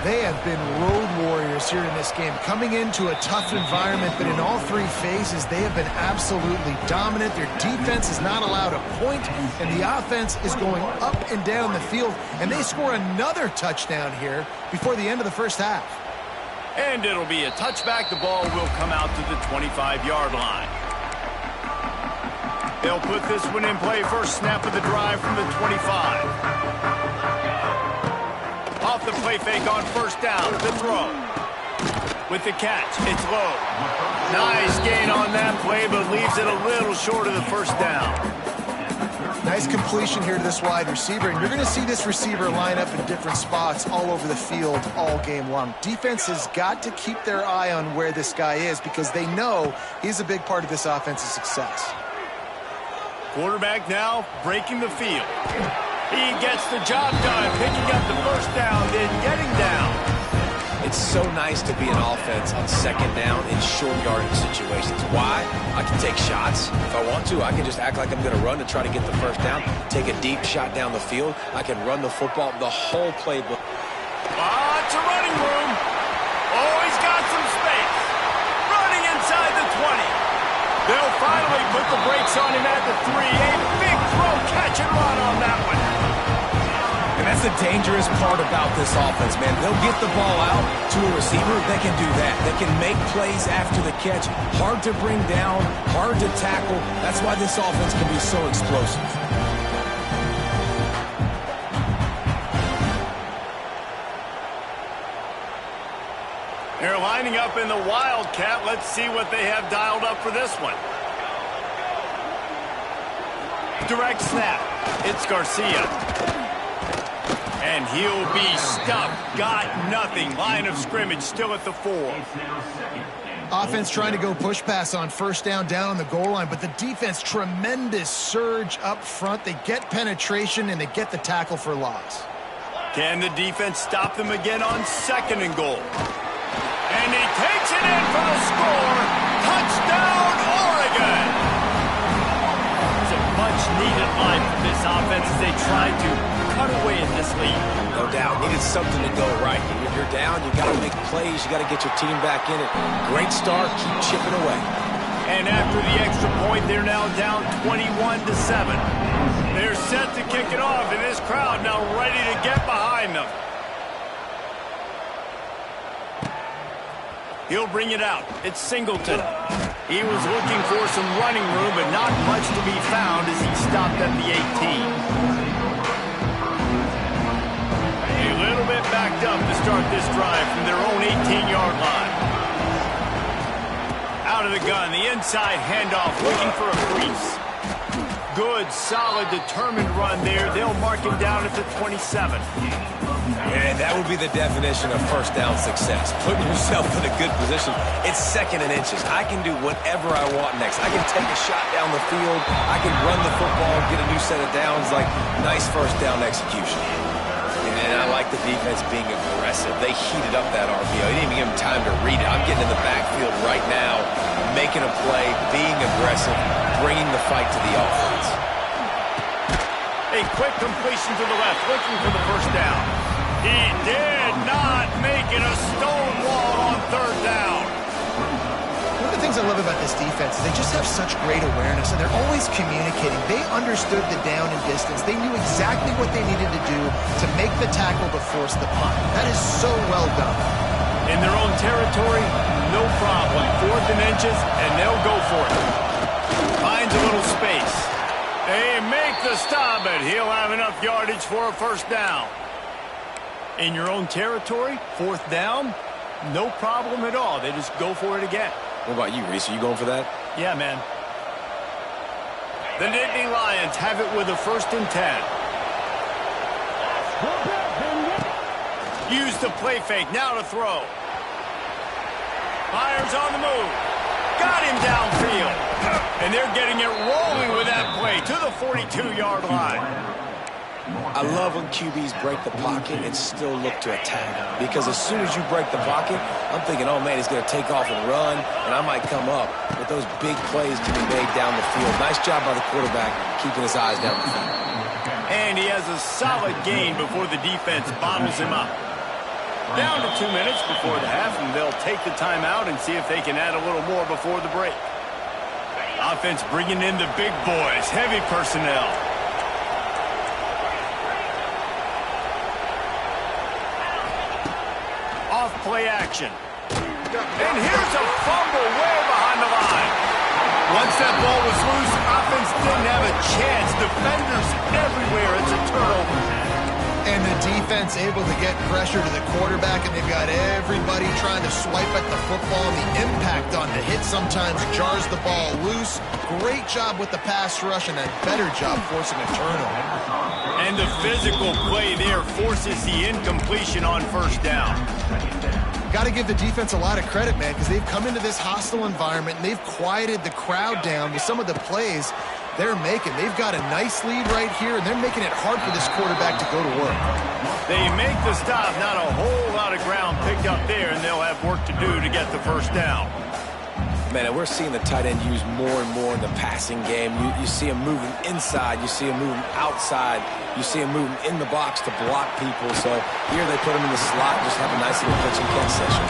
They have been road warriors here in this game, coming into a tough environment, but in all 3 phases, they have been absolutely dominant. Their defense is not allowed a point, and the offense is going up and down the field, and they score another touchdown here before the end of the first half. And it'll be a touchback. The ball will come out to the 25-yard line. They'll put this one in play. First snap of the drive from the 25. Off the play fake on first down. The throw. With the catch, it's low. Nice gain on that play, but leaves it a little short of the first down. Nice completion here to this wide receiver, and you're going to see this receiver line up in different spots all over the field all game long. Defense has got to keep their eye on where this guy is because they know he's a big part of this offense's success. Quarterback now breaking the field. He gets the job done, picking up the first down, then getting down. It's so nice to be an offense on second down in short yardage situations. Why? I can take shots. If I want to, I can just act like I'm going to run to try to get the first down, take a deep shot down the field. I can run the football, the whole playbook. Lots of running room. Oh, he's got some space. Running inside the 20. They'll finally put the brakes on him at the 3. A big throw, catch and run on that one. And that's the dangerous part about this offense, man. They'll get the ball out to a receiver. They can do that. They can make plays after the catch. Hard to bring down, hard to tackle. That's why this offense can be so explosive. They're lining up in the Wildcat. Let's see what they have dialed up for this one. Direct snap. It's Garcia. And he'll be stuffed. Got nothing. Line of scrimmage still at the 4. Offense trying to go push pass on first down on the goal line, but the defense, tremendous surge up front. They get penetration, and they get the tackle for loss. Can the defense stop them again on 2nd and goal? And he takes it in for the score. Touchdown, Oregon! It's a much-needed line for this offense as they try to cut away in this lead. No doubt. Needed something to go right. If you're down, you got to make plays. You got to get your team back in it. Great start. Keep chipping away. And after the extra point, they're now down 21-7. They're set to kick it off, and this crowd now ready to get behind them. He'll bring it out. It's Singleton. He was looking for some running room, but not much to be found as he stopped at the 18. A little bit backed up to start this drive from their own 18-yard line. Out of the gun, the inside handoff, looking for a crease. Good, solid, determined run there. They'll mark him down at the 27. And that would be the definition of first down success. Putting yourself in a good position. It's 2nd and inches. I can do whatever I want next. I can take a shot down the field. I can run the football, get a new set of downs. Like, nice first down execution. And I like the defense being aggressive. They heated up that RPO. They didn't even give him time to read it. I'm getting in the backfield right now, making a play, being aggressive, bringing the fight to the offense. A quick completion to the left, looking for the first down. He did not make it a stone wall on 3rd down. One of the things I love about this defense is they just have such great awareness, and they're always communicating. They understood the down and distance. They knew exactly what they needed to do to make the tackle to force the punt. That is so well done. In their own territory, no problem. 4th and inches, and they'll go for it. Finds a little space. They make the stop, but he'll have enough yardage for a first down. In your own territory, 4th down, no problem at all. They just go for it again. What about you, Reese? Are you going for that? Yeah, man. The Nittany Lions have it with a 1st and 10. Use the play fake, now to throw. Myers on the move. Got him downfield. And they're getting it rolling with that play to the 42-yard line. I love when QBs break the pocket and still look to attack. Because as soon as you break the pocket, I'm thinking, oh, man, he's going to take off and run, and I might come up. But those big plays can be made down the field. Nice job by the quarterback keeping his eyes down the field. And he has a solid gain before the defense bottles him up. Down to 2 minutes before the half, and they'll take the timeout and see if they can add a little more before the break. Offense bringing in the big boys, heavy personnel. Off play action. And here's a fumble way behind the line. Once that ball was loose, offense didn't have a chance. Defenders everywhere. It's a turnover. And the defense able to get pressure to the quarterback, and they've got everybody trying to swipe at the football. The impact on the hit sometimes jars the ball loose. Great job with the pass rush, and a better job forcing a turnover. And the physical play there forces the incompletion on first down. Got to give the defense a lot of credit, man, because they've come into this hostile environment, and they've quieted the crowd down with some of the plays they're making. They've got a nice lead right here, and they're making it hard for this quarterback to go to work. They make the stop, not a whole lot of ground picked up there, and they'll have work to do to get the first down. Man, and we're seeing the tight end used more and more in the passing game. You see him moving inside. You see him moving outside. You see him moving in the box to block people. So here they put him in the slot, just have a nice little pitch and catch session.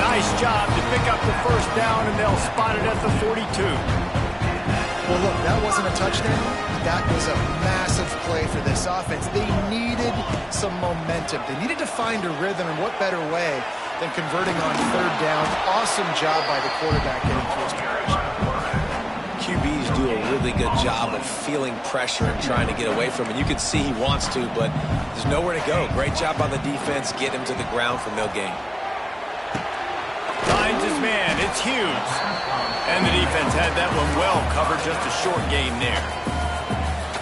Nice job to pick up the first down, and they'll spot it at the 42. Well, look, that wasn't a touchdown. That was a massive play for this offense. They needed some momentum. They needed to find a rhythm, and what better way than converting on third down. Awesome job by the quarterback getting to his position. QBs do a really good job of feeling pressure and trying to get away from it. You can see he wants to, but there's nowhere to go. Great job by the defense. Get him to the ground for no gain. Finds his man. It's Hughes. And the defense had that one well covered. Just a short gain there.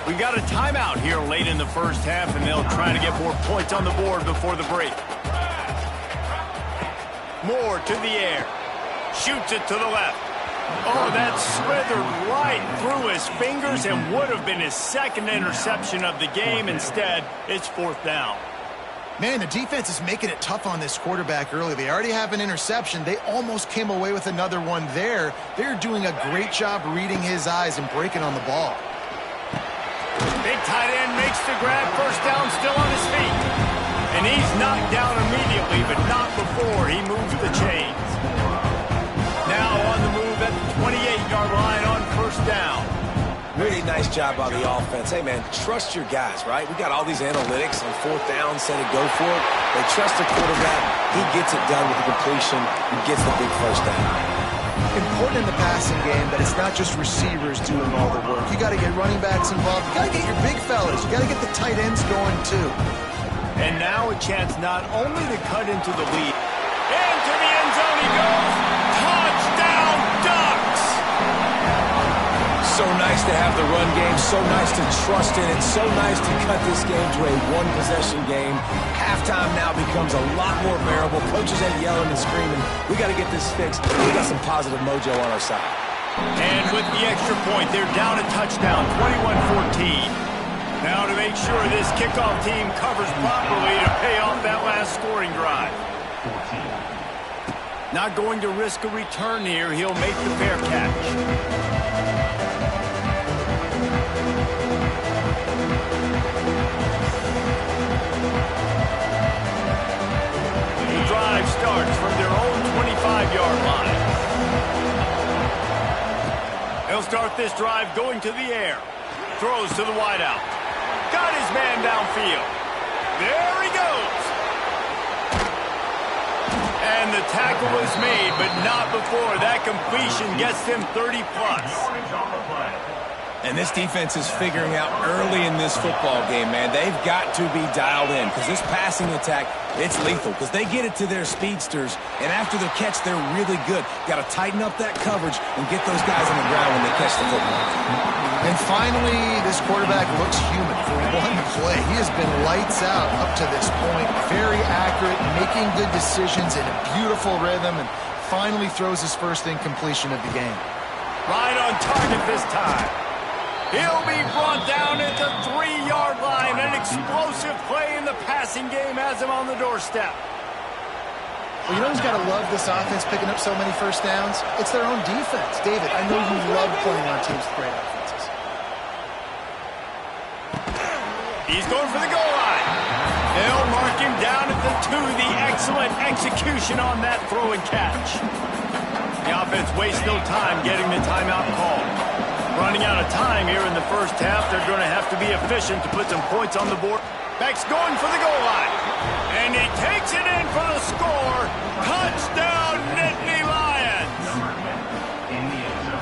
We got a timeout here late in the first half, and they'll try to get more points on the board before the break. Moore to the air. Shoots it to the left. Oh, that slithered right through his fingers and would have been his second interception of the game. Instead, it's fourth down. Man, the defense is making it tough on this quarterback early. They already have an interception. They almost came away with another one there. They're doing a great job reading his eyes and breaking on the ball. Big tight end makes the grab. First down, still on his feet. And he's knocked down immediately, but not before he moves the chains. Now on the move at the 28-yard line on first down. Really nice job by the offense. Hey, man, trust your guys, right? We got all these analytics on fourth down, say to go for it. They trust the quarterback. He gets it done with the completion and gets the big first down. Important in the passing game that it's not just receivers doing all the work. You got to get running backs involved. You got to get your big fellas. You got to get the tight ends going, too. And now a chance not only to cut into the lead. Into the end zone he goes. Touchdown, Ducks! So nice to have the run game, so nice to trust in it, so nice to cut this game to a one-possession game. Halftime now becomes a lot more bearable. Coaches ain't yelling and screaming. We got to get this fixed. We got some positive mojo on our side. And with the extra point, they're down a touchdown, 21-14. Now to make sure this kickoff team covers properly to pay off that last scoring drive. Not going to risk a return here. He'll make the fair catch. The drive starts from their own 25-yard line. They'll start this drive going to the air. Throws to the wideout. Got his man downfield. There he goes. And the tackle was made, but not before that completion gets them 30-plus. And this defense is figuring out early in this football game, man. They've got to be dialed in because this passing attack, it's lethal because they get it to their speedsters, and after the catch, they're really good. Got to tighten up that coverage and get those guys on the ground when they catch the football. And finally, this quarterback looks human for one play. He has been lights out up to this point. Very accurate, making good decisions in a beautiful rhythm, and finally throws his first incompletion of the game. Right on target this time. He'll be brought down at the 3-yard line. An explosive play in the passing game has him on the doorstep. Well, you know who's got to love this offense picking up so many first downs? It's their own defense. David, I know you love playing on teams with great offenses. He's going for the goal line. They'll mark him down at the 2. The excellent execution on that throw and catch. The offense wastes no time getting the timeout call. Running out of time here in the first half. They're going to have to be efficient to put some points on the board. Beck's going for the goal line. And he takes it in for the score. Touchdown, Nittany Lions.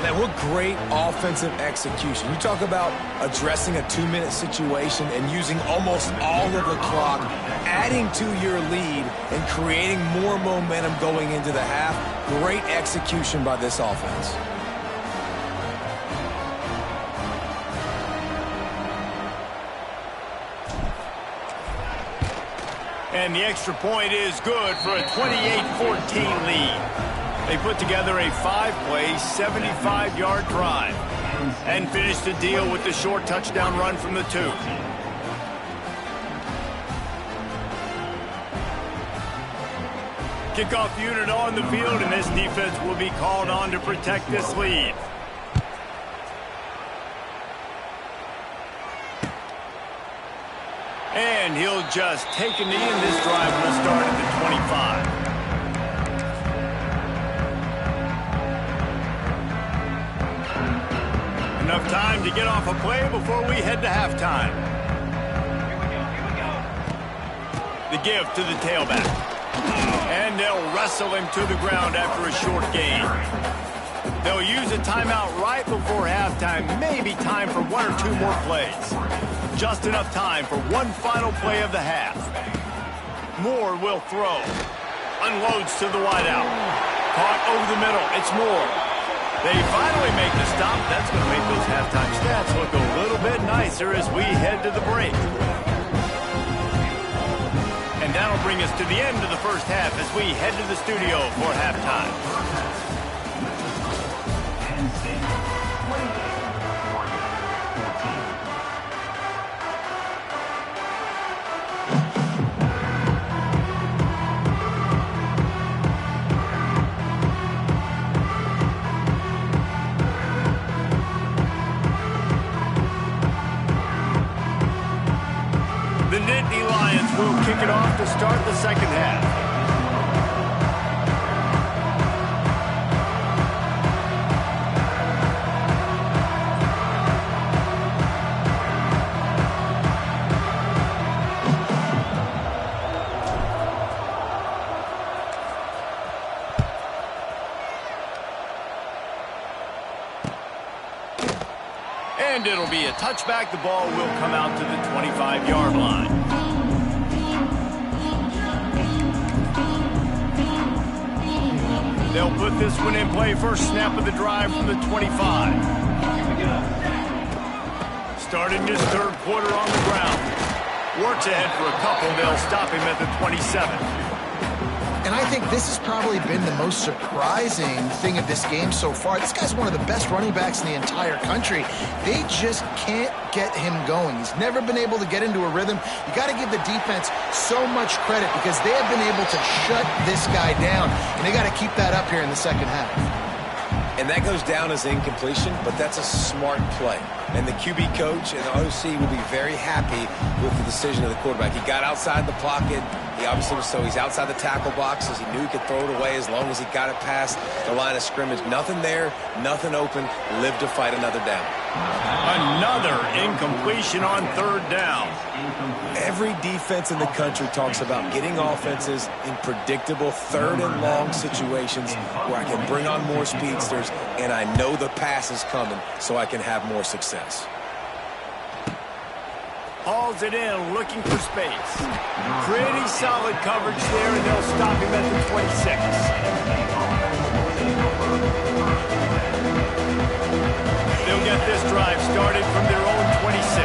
Man, what great offensive execution. You talk about addressing a 2-minute situation and using almost all of the clock, adding to your lead, and creating more momentum going into the half. Great execution by this offense. And the extra point is good for a 28-14 lead. They put together a 5-play, 75-yard drive and finished the deal with the short touchdown run from the 2. Kickoff unit on the field, and this defense will be called on to protect this lead. And he'll just take a knee, and this drive will start at the 25. Enough time to get off a play before we head to halftime. The give to the tailback. And they'll wrestle him to the ground after a short gain. They'll use a timeout right before halftime. Maybe time for 1 or 2 more plays. Just enough time for one final play of the half. Moore will throw. Unloads to the wideout. Caught over the middle. It's Moore. They finally make the stop. That's going to make those halftime stats look a little bit nicer as we head to the break. And that'll bring us to the end of the first half as we head to the studio for halftime. The Nittany Lions will kick it off to start the second half. And it'll be a touchback. The ball will come out to the 25-yard line. They'll put this one in play. First snap of the drive from the 25. Starting his third quarter on the ground. Works ahead for a couple. They'll stop him at the 27. And I think this has probably been the most surprising thing of this game so far. This guy's one of the best running backs in the entire country. They just can't get him going. He's never been able to get into a rhythm. You got to give the defense so much credit because they have been able to shut this guy down. And they got to keep that up here in the second half. And that goes down as incompletion, but that's a smart play. And the QB coach and the OC will be very happy with the decision of the quarterback. He got outside the pocket. He obviously was he's outside the tackle boxes. He knew he could throw it away as long as he got it past the line of scrimmage. Nothing there, nothing open. Live to fight another down. Another incompletion on third down. Every defense in the country talks about getting offenses in predictable third and long situations where I can bring on more speedsters and I know the pass is coming so I can have more success. Hauls it in, looking for space. Pretty solid coverage there, and they'll stop him at the 26. They'll get this drive started from their own 26.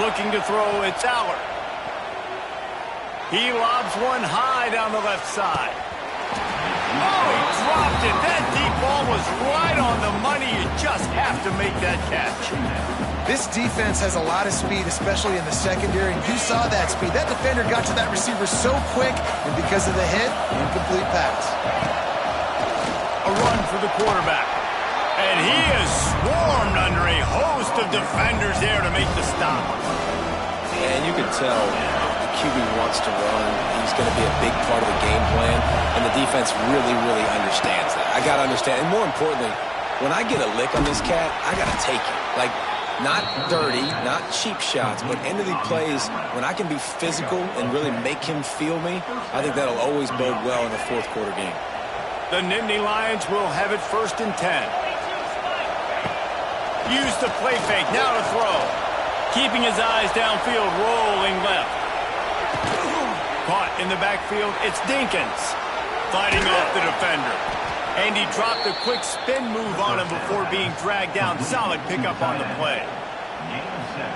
Looking to throw, it's Allard. He lobs one high down the left side. Oh, he dropped it. That deep ball was right on the money. You just have to make that catch. This defense has a lot of speed, especially in the secondary, and you saw that speed. That defender got to that receiver so quick, and because of the hit, incomplete pass. A run for the quarterback. And he is swarmed under a host of defenders there to make the stop. And you can tell the QB wants to run. He's going to be a big part of the game plan, and the defense really, really understands that. I got to understand, and more importantly, when I get a lick on this cat, I got to take it. Like, not dirty, not cheap shots, but end of the plays, when I can be physical and really make him feel me, I think that'll always bode well in the fourth quarter game. The Nittany Lions will have it 1st and 10. Use the play fake, now to throw. Keeping his eyes downfield, rolling left. Caught in the backfield, it's Dinkins. Fighting off the defender. And he dropped a quick spin move on him before being dragged down. Solid pickup on the play.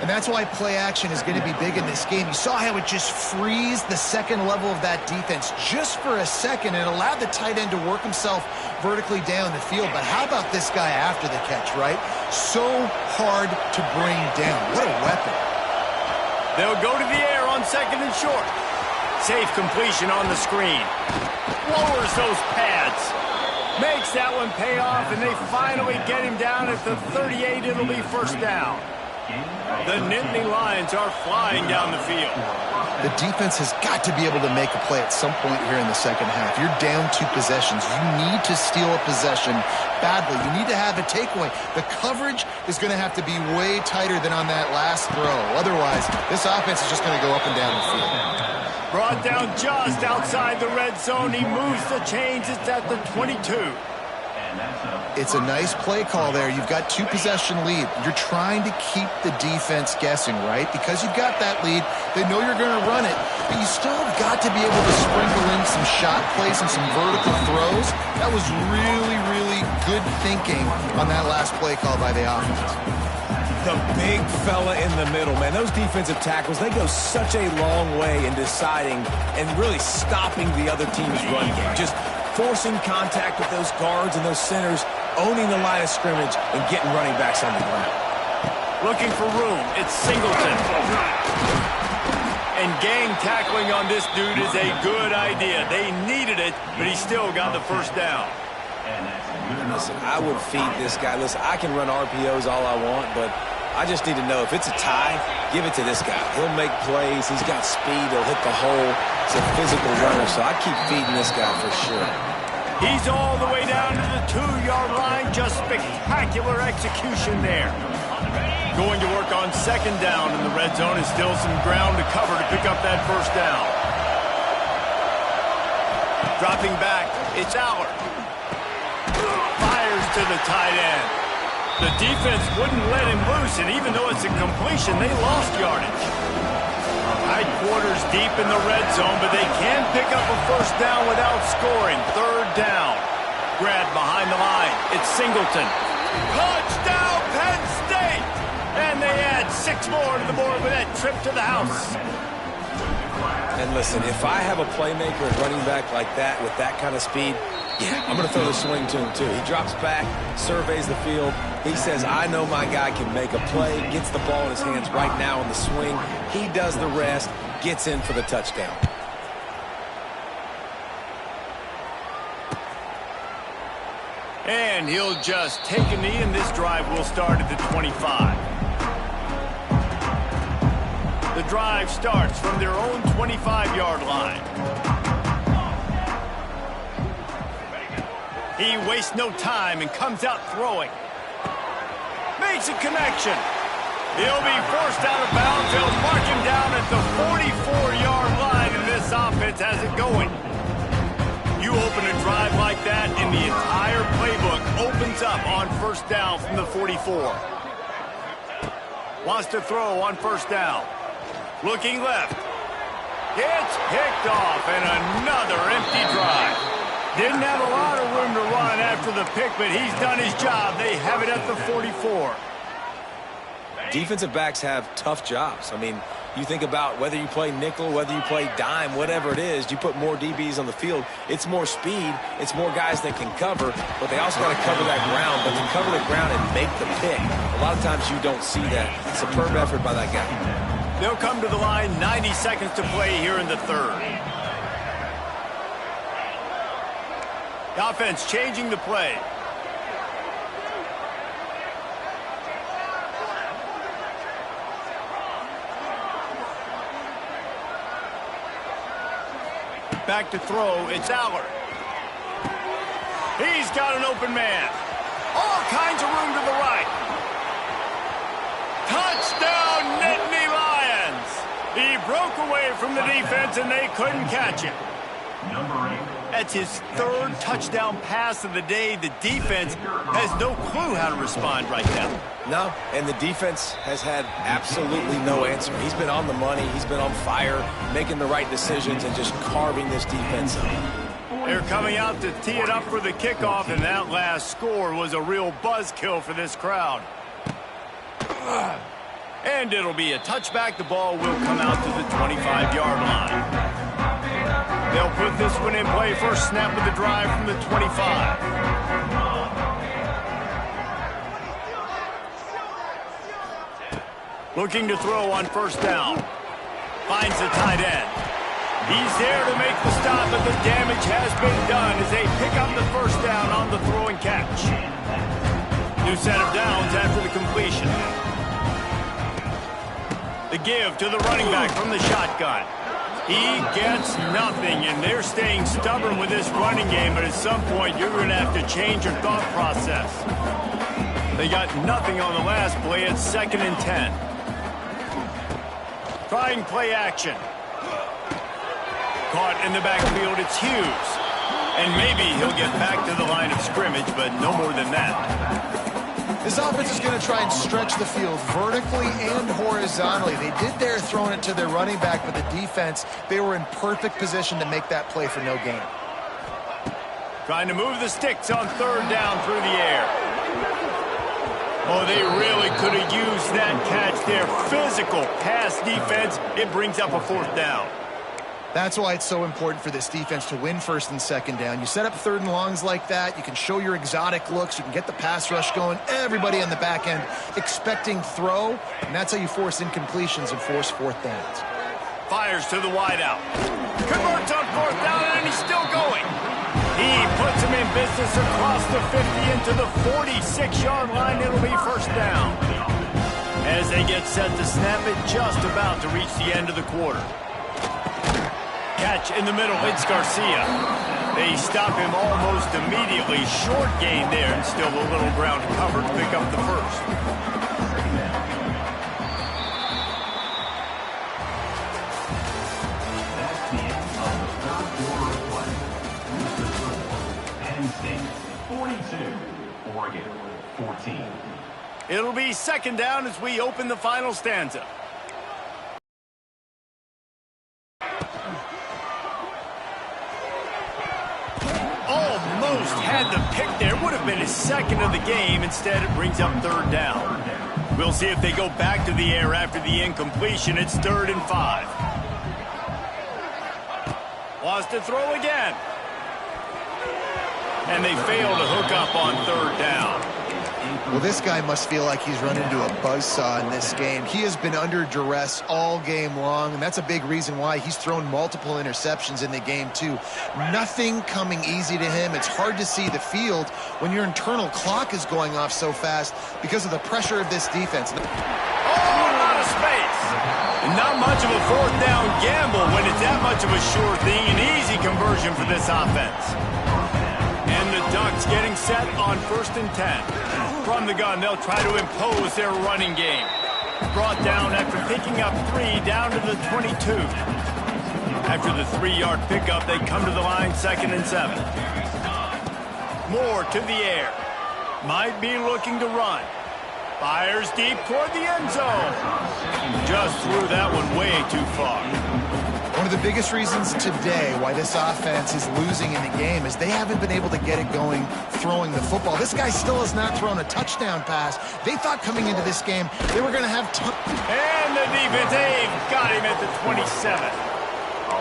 And that's why play action is going to be big in this game. You saw how it just frees the second level of that defense just for a second and allowed the tight end to work himself vertically down the field. But how about this guy after the catch, right? So hard to bring down. What a weapon. They'll go to the air on 2nd and short. Safe completion on the screen. Lowers those pads. Makes that one pay off, and they finally get him down at the 38. It'll be 1st down. The Nittany Lions are flying down the field. The defense has got to be able to make a play at some point here in the second half. You're down 2 possessions. You need to steal a possession badly. You need to have a takeaway. The coverage is going to have to be way tighter than on that last throw. Otherwise, this offense is just going to go up and down the field. Brought down just outside the red zone. He moves the chains. It's at the 22. It's a nice play call there. You've got 2 possession lead. You're trying to keep the defense guessing, right? Because you've got that lead, they know you're going to run it, but you still have got to be able to sprinkle in some shot plays and some vertical throws. That was really, really good thinking on that last play call by the offense. The big fella in the middle, man. Those defensive tackles, they go such a long way in deciding and really stopping the other team's run game. Just forcing contact with those guards and those centers, owning the line of scrimmage, and getting running backs on the ground. Looking for room. It's Singleton. And gang tackling on this dude is a good idea. They needed it, but he still got the 1st down. Listen, I would feed this guy. Listen, I can run RPOs all I want, but I just need to know if it's a tie, give it to this guy. He'll make plays. He's got speed. He'll hit the hole. He's a physical runner, so I keep feeding this guy for sure. He's all the way down to the 2-yard line. Just spectacular execution there. Going to work on 2nd down in the red zone, and still some ground to cover to pick up that 1st down. Dropping back, it's Allard. Fires to the tight end. The defense wouldn't let him loose, and even though it's a completion, they lost yardage. Tight quarters deep in the red zone, but they can pick up a 1st down without scoring. 3rd down. Grabbed behind the line. It's Singleton. Touchdown, Penn State! And they add 6 more to the board with that trip to the house. And listen, if I have a playmaker at running back like that with that kind of speed, yeah, I'm going to throw the swing to him too. He drops back, surveys the field. He says, I know my guy can make a play, gets the ball in his hands right now on the swing. He does the rest, gets in for the touchdown. And he'll just take a knee, and this drive will start at the 25. The drive starts from their own 25-yard line. He wastes no time and comes out throwing. Makes a connection. He'll be forced out of bounds. They'll mark him down at the 44-yard line, and this offense has it going. You open a drive like that, and the entire playbook opens up on 1st down from the 44. Wants to throw on 1st down. Looking left. It's picked off, and another empty drive. Didn't have a lot of room to run after the pick, but he's done his job. They have it at the 44. Defensive backs have tough jobs. I mean, You think about whether you play nickel, whether you play dime, whatever it is, you put more DBs on the field. It's more speed. It's more guys that can cover, but they also got to cover that ground. But to cover the ground and make the pick, a lot of times you don't see that. Superb effort by that guy. They'll come to the line, 90 seconds to play here in the third. The offense changing the play. Back to throw, it's Allard. He's got an open man. All kinds of room to the right. Touchdown, Nittany Lions! He broke away from the defense and they couldn't catch him. Number 8. That's his third touchdown pass of the day. The defense has no clue how to respond right now. No, and the defense has had absolutely no answer. He's been on the money. He's been on fire, making the right decisions and just carving this defense up. They're coming out to tee it up for the kickoff, and that last score was a real buzzkill for this crowd. And it'll be a touchback. The ball will come out to the 25-yard line. They'll put this one in play. First snap of the drive from the 25. Looking to throw on first down. Finds the tight end. He's there to make the stop, but the damage has been done as they pick up the first down on the throw and catch. New set of downs after the completion. The give to the running back from the shotgun. He gets nothing, and they're staying stubborn with this running game, but at some point you're going to have to change your thought process. They got nothing on the last play. It's 2nd and 10. Trying play action. Caught in the backfield, it's Hughes. And maybe he'll get back to the line of scrimmage, but no more than that. This offense is going to try and stretch the field vertically and horizontally. They did their throwing it to their running back, but the defense, they were in perfect position to make that play for no gain. Trying to move the sticks on third down through the air. Oh, they really could have used that catch there. Physical pass defense. It brings up a fourth down. That's why it's so important for this defense to win first and second down. You set up third and longs like that, you can show your exotic looks, you can get the pass rush going, everybody on the back end expecting throw, and that's how you force incompletions and force fourth downs. Fires to the wideout. Converts on fourth down, and he's still going. He puts him in business across the 50 into the 46-yard line. It'll be first down. As they get set to snap it, just about to reach the end of the quarter. Catch in the middle, it's Garcia. They stop him almost immediately. Short gain there, and still a little ground cover to pick up the first. That's the end of the third quarter of play. Penn State 42, Oregon 14. It'll be second down as we open the final stanza. Almost had the pick there. Would have been his second of the game. Instead, it brings up third down. We'll see if they go back to the air after the incompletion. It's 3rd and 5. Wants to throw again. And they fail to hook up on third down. Well, this guy must feel like he's run into a buzzsaw in this game. He has been under duress all game long, and that's a big reason why he's thrown multiple interceptions in the game, too. Nothing coming easy to him. It's hard to see the field when your internal clock is going off so fast because of the pressure of this defense. Oh, a lot of space. And not much of a fourth down gamble when it's that much of a sure thing. An easy conversion for this offense. And the Ducks getting set on 1st and 10. From the gun, they'll try to impose their running game. Brought down after picking up 3 down to the 22. After the 3-yard pickup, they come to the line 2nd and 7. Moore to the air. Might be looking to run. Fires deep toward the end zone. Just threw that one way too far. One of the the biggest reasons today why this offense is losing in the game is they haven't been able to get it going throwing the football. This guy still has not thrown a touchdown pass. They thought coming into this game they were going to have and the defense, they've got him at the 27.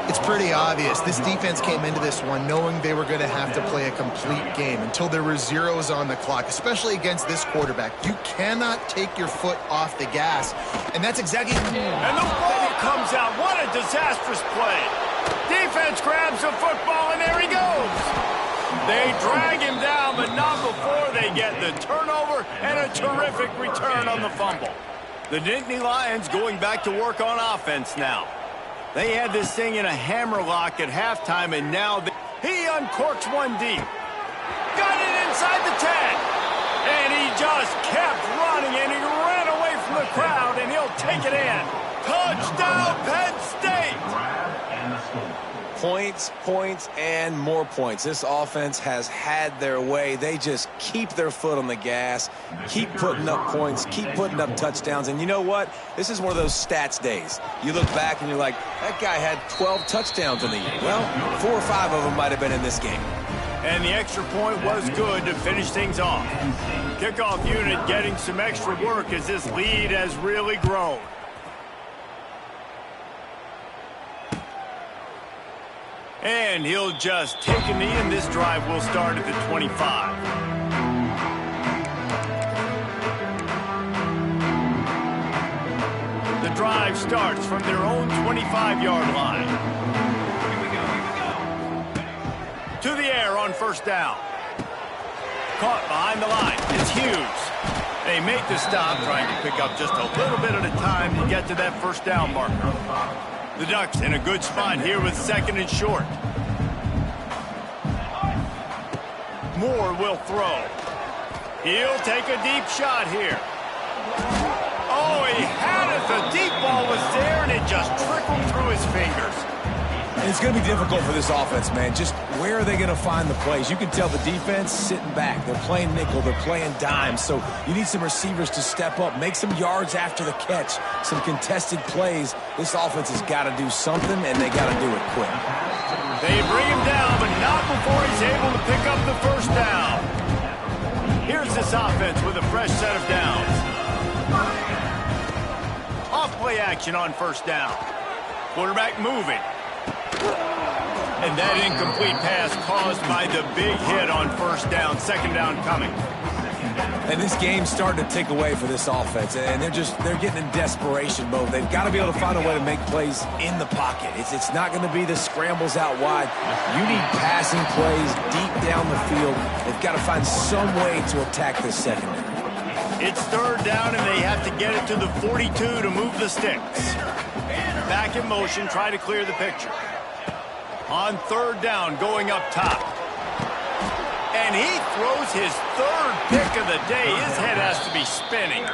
It's pretty obvious. This defense came into this one knowing they were going to have to play a complete game until there were zeros on the clock, especially against this quarterback. You cannot take your foot off the gas, and that's exactly... And the ball comes out. What a disastrous play. Defense grabs the football, and there he goes. They drag him down, but not before they get the turnover and a terrific return on the fumble. The Nittany Lions going back to work on offense now. They had this thing in a hammerlock at halftime, and now he uncorks one deep. Got it inside the 10. And he just kept running, and he ran away from the crowd, and he'll take it in. Touchdown, Penn State! Points, points, and more points. This offense has had their way. They just keep their foot on the gas, keep putting up points, keep putting up touchdowns. And you know what? This is one of those stats days. You look back and you're like, that guy had 12 touchdowns in the year. Well, 4 or 5 of them might have been in this game. And the extra point was good to finish things off. Kickoff unit getting some extra work as this lead has really grown. And he'll just take a knee, and this drive will start at the 25. The drive starts from their own 25-yard line. To the air on first down. Caught behind the line. It's Hughes. They make the stop, trying to pick up just a little bit at a time to get to that first down marker. The Ducks in a good spot here with second and short. Moore will throw. He'll take a deep shot here. Oh, he had it. The deep ball was there, and it just trickled through his fingers. And it's going to be difficult for this offense, man. Just where are they going to find the plays? You can tell the defense sitting back. They're playing nickel. They're playing dime. So you need some receivers to step up, make some yards after the catch, some contested plays. This offense has got to do something, and they got to do it quick. They bring him down, but not before he's able to pick up the first down. Here's this offense with a fresh set of downs. Off-play action on first down. Quarterback moving. And that incomplete pass caused by the big hit on first down. Second down coming. And this game's starting to tick away for this offense, and they're getting in desperation mode. They've got to be able to find a way to make plays in the pocket. It's not going to be the scrambles out wide. You need passing plays deep down the field. They've got to find some way to attack this secondary. It's third down, and they have to get it to the 42 to move the sticks. Back in motion, try to clear the picture. On third down, going up top. And he throws his third pick of the day. His head has to be spinning.